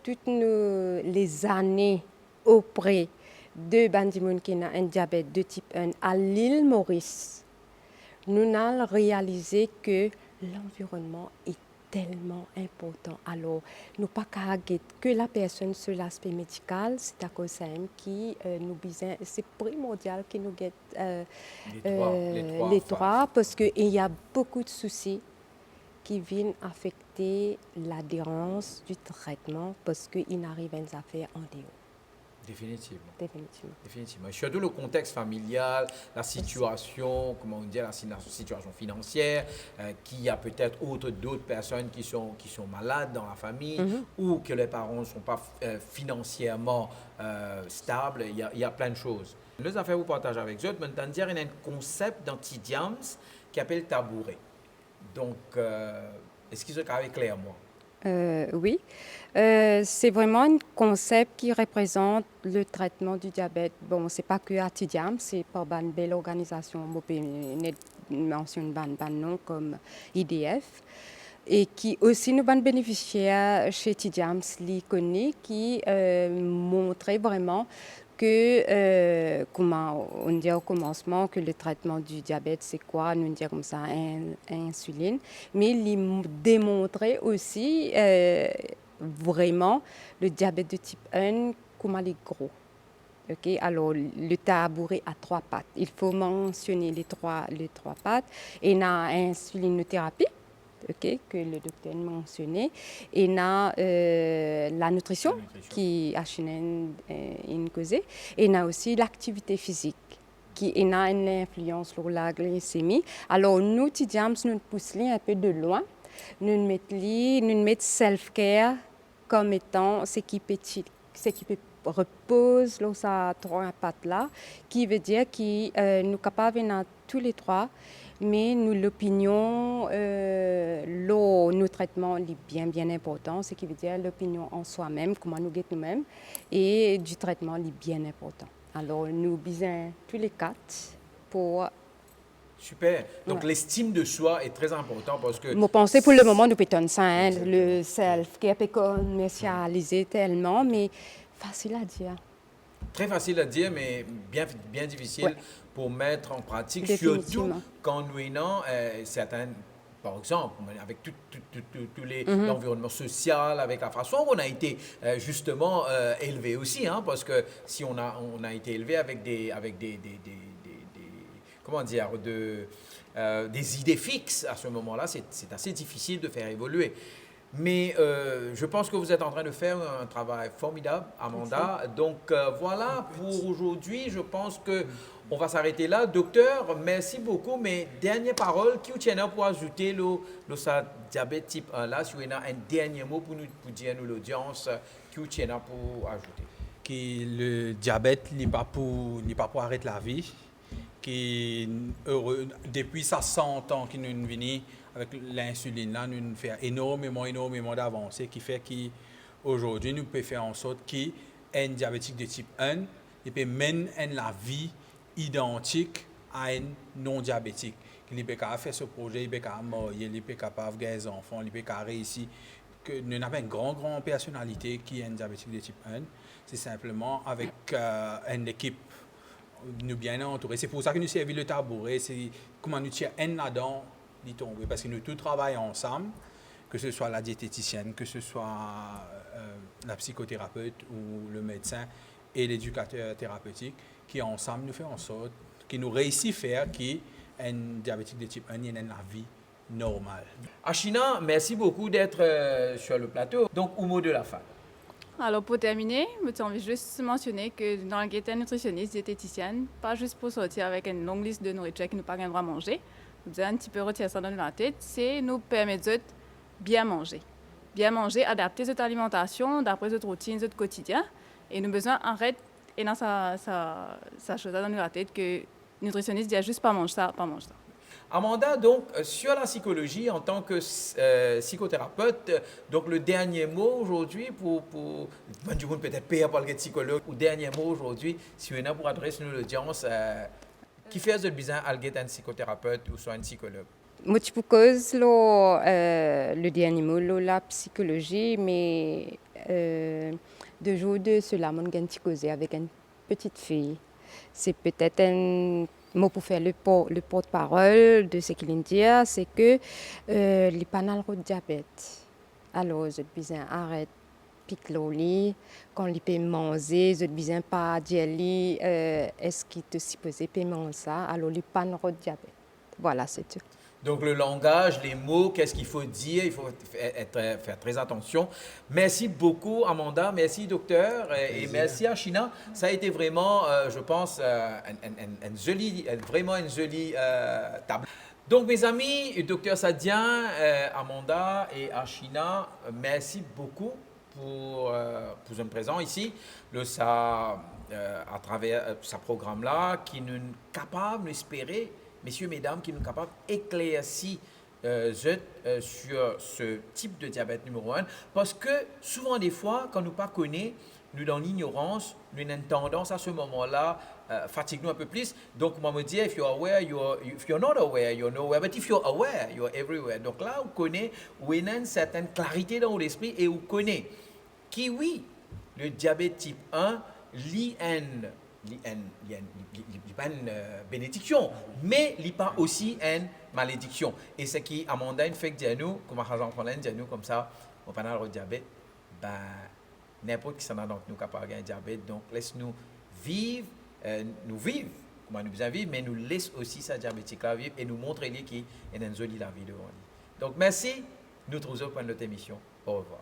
toutes les années auprès de Bandimoun qui a un diabète de type 1 à l'île Maurice, nous avons réalisé que l'environnement est tellement important. Alors, nous pas qu'à que la personne sur l'aspect médical, c'est à cause de qui nous besoin, c'est primordial que nous guette les trois parce qu'il y a beaucoup de soucis qui viennent affecter l'adhérence du traitement parce qu'ils n'arrivent à faire en dehors. Définitivement. Définitivement. Définitivement. Surtout le contexte familial, la situation, comment on dit, la situation financière, qu'il y a peut-être d'autres personnes qui sont malades dans la famille ou que les parents ne sont pas financièrement stables. Il y a plein de choses. Nous avons fait vous partager avec vous. Maintenant, il y a un concept dans Tidiams qui s'appelle tabouret. Donc, est-ce que vous avez clair moi? Oui, c'est vraiment un concept qui représente le traitement du diabète. Bon, c'est pas que à Tidiam, c'est pas une belle organisation, je mentionne un nom comme IDF, et qui aussi nous bénéficiaires chez Tidiam, l'iconique, qui montrait vraiment que, comment on dit au commencement, que le traitement du diabète, c'est quoi? Nous dit comme ça, insuline. Mais il démontrait aussi vraiment le diabète de type 1, comment il est gros. Okay? Alors, le tabouret a 3 pattes. Il faut mentionner les trois pattes. Et il y a l'insulinothérapie. Okay, que le docteur mentionnait. Et il y a la nutrition qui a une cause. Et il y a aussi l'activité physique qui a une influence sur la glycémie. Alors, nous, Tidiams, nous poussons un peu de loin. Nous mettons self-care comme étant ce qui peut repose là, ça 3 pattes là, qui veut dire que nous sommes capables de tous les 3. Mais nous, l'opinion, nos traitements, est bien important. Ce qui veut dire l'opinion en soi-même, comment nous guettons nous-mêmes, et du traitement est bien important. Alors, nous besoin tous les 4 pour... Super. Donc, l'estime de soi est très importante parce que... Moi, pensez pour le moment, nous pétons ça, hein, le self-care peut commercialiser tellement, mais facile à dire. Très facile à dire, mais bien difficile pour mettre en pratique, surtout quand nous avons certains, par exemple, avec tout l'environnement social, avec la façon dont on a été justement élevé aussi, hein, parce que si on a été élevé avec des comment dire, des idées fixes à ce moment-là, c'est assez difficile de faire évoluer. Mais je pense que vous êtes en train de faire un travail formidable, Amanda. Merci. Donc voilà, pour aujourd'hui, je pense qu'on va s'arrêter là. Docteur, merci beaucoup. Mais dernière parole, qui vous tient pour ajouter le diabète type 1 là, si vous avez un dernier mot pour dire nous l'audience, qui vous tient pour ajouter? Que le diabète n'est pas pour arrêter la vie. Qui depuis ça 100 ans qu'il nous vient avec l'insuline là nous fait énormément d'avancées qui fait que aujourd'hui, nous pouvons faire en sorte qu'un diabétique de type 1 il peut mener la vie identique à un non-diabétique. Il peut faire ce projet, il peut marier, il peut capable de des enfants, il peut réussir. Nous n'avons pas une grande personnalité qui est un diabétique de type 1. C'est simplement avec une équipe nous bien entourés. C'est pour ça que nous servons le tabouret. C'est comment nous tirons un là-dedans, d'y tomber. Parce que nous tous travaillons ensemble, que ce soit la diététicienne, que ce soit la psychothérapeute ou le médecin et l'éducateur thérapeutique, qui ensemble nous fait en sorte, qui nous réussit à faire qu'un diabétique de type 1 ait une vie normale. Ashina, merci beaucoup d'être sur le plateau. Donc, au mot de la fin. Alors pour terminer, je envie juste mentionner que dans le guetteur nutritionniste, diététicienne, pas juste pour sortir avec une longue liste de nourriture qui nous pas droit à manger, nous un petit peu retirer ça dans la tête, c'est nous permettre de bien manger. Bien manger, adapter cette alimentation d'après notre routine, notre quotidien. Et nous besoin arrêter et dans sa chose dans la tête que nutritionniste dit juste pas manger ça, pas manger ça. Amanda, donc, sur la psychologie en tant que psychothérapeute, donc le dernier mot aujourd'hui pour peut-être payer pour le psychologue, ou dernier mot aujourd'hui, si on a pour adresser nous l'audience, qui fait de besoin d'être un psychothérapeute ou soit un psychologue? Moi, je cause le dernier mot, la psychologie, mais de jour de cela, mon j'ai causé avec une petite fille. C'est peut-être un mot pour faire le porte-parole de ce qu'il dit, c'est que les panels de diabète. Alors, je besoin arrête pique-loli, quand il peut manger, je besoin pas dire est-ce qu'il te supposé manger ça, alors les panels de diabète. Voilà, c'est tout. Donc le langage, les mots, qu'est-ce qu'il faut dire, il faut faire très attention. Merci beaucoup Amanda, merci docteur et merci Ashina. Ça a été vraiment, je pense, vraiment une jolie table. Donc mes amis, docteur Sadien, Amanda et Ashina, merci beaucoup pour être présent ici. À travers ce programme-là, qui nous est capable d'espérer messieurs, mesdames, qui sont capables d'éclaircir sur ce type de diabète numéro 1. Parce que souvent, des fois, quand nous ne connaissons pas, nous dans l'ignorance, nous avons une tendance à ce moment-là, fatigue-nous un peu plus. Donc, moi, me dis, if you're aware, if you're not aware, you're nowhere. But if you're aware, you're everywhere. Donc là, vous connaissez, vous avez une certaine clarité dans l'esprit et vous connaissez qui, oui, le diabète type 1, l'IN. Il n'y a pas une bénédiction, mais il n'y a pas aussi une malédiction. Et ce qui Amanda fait que nous, comme Jean-François dit nous comme ça, on parle de diabète, n'importe qui s'en a donc nous capable de diabète, donc laisse-nous vivre, comment nous besoin vivre, mais nous laisse aussi sa diabétique là vivre et nous montrer qu'il y a une jolie la vie devant lui. Donc merci, nous trouvons pour notre émission. Au revoir.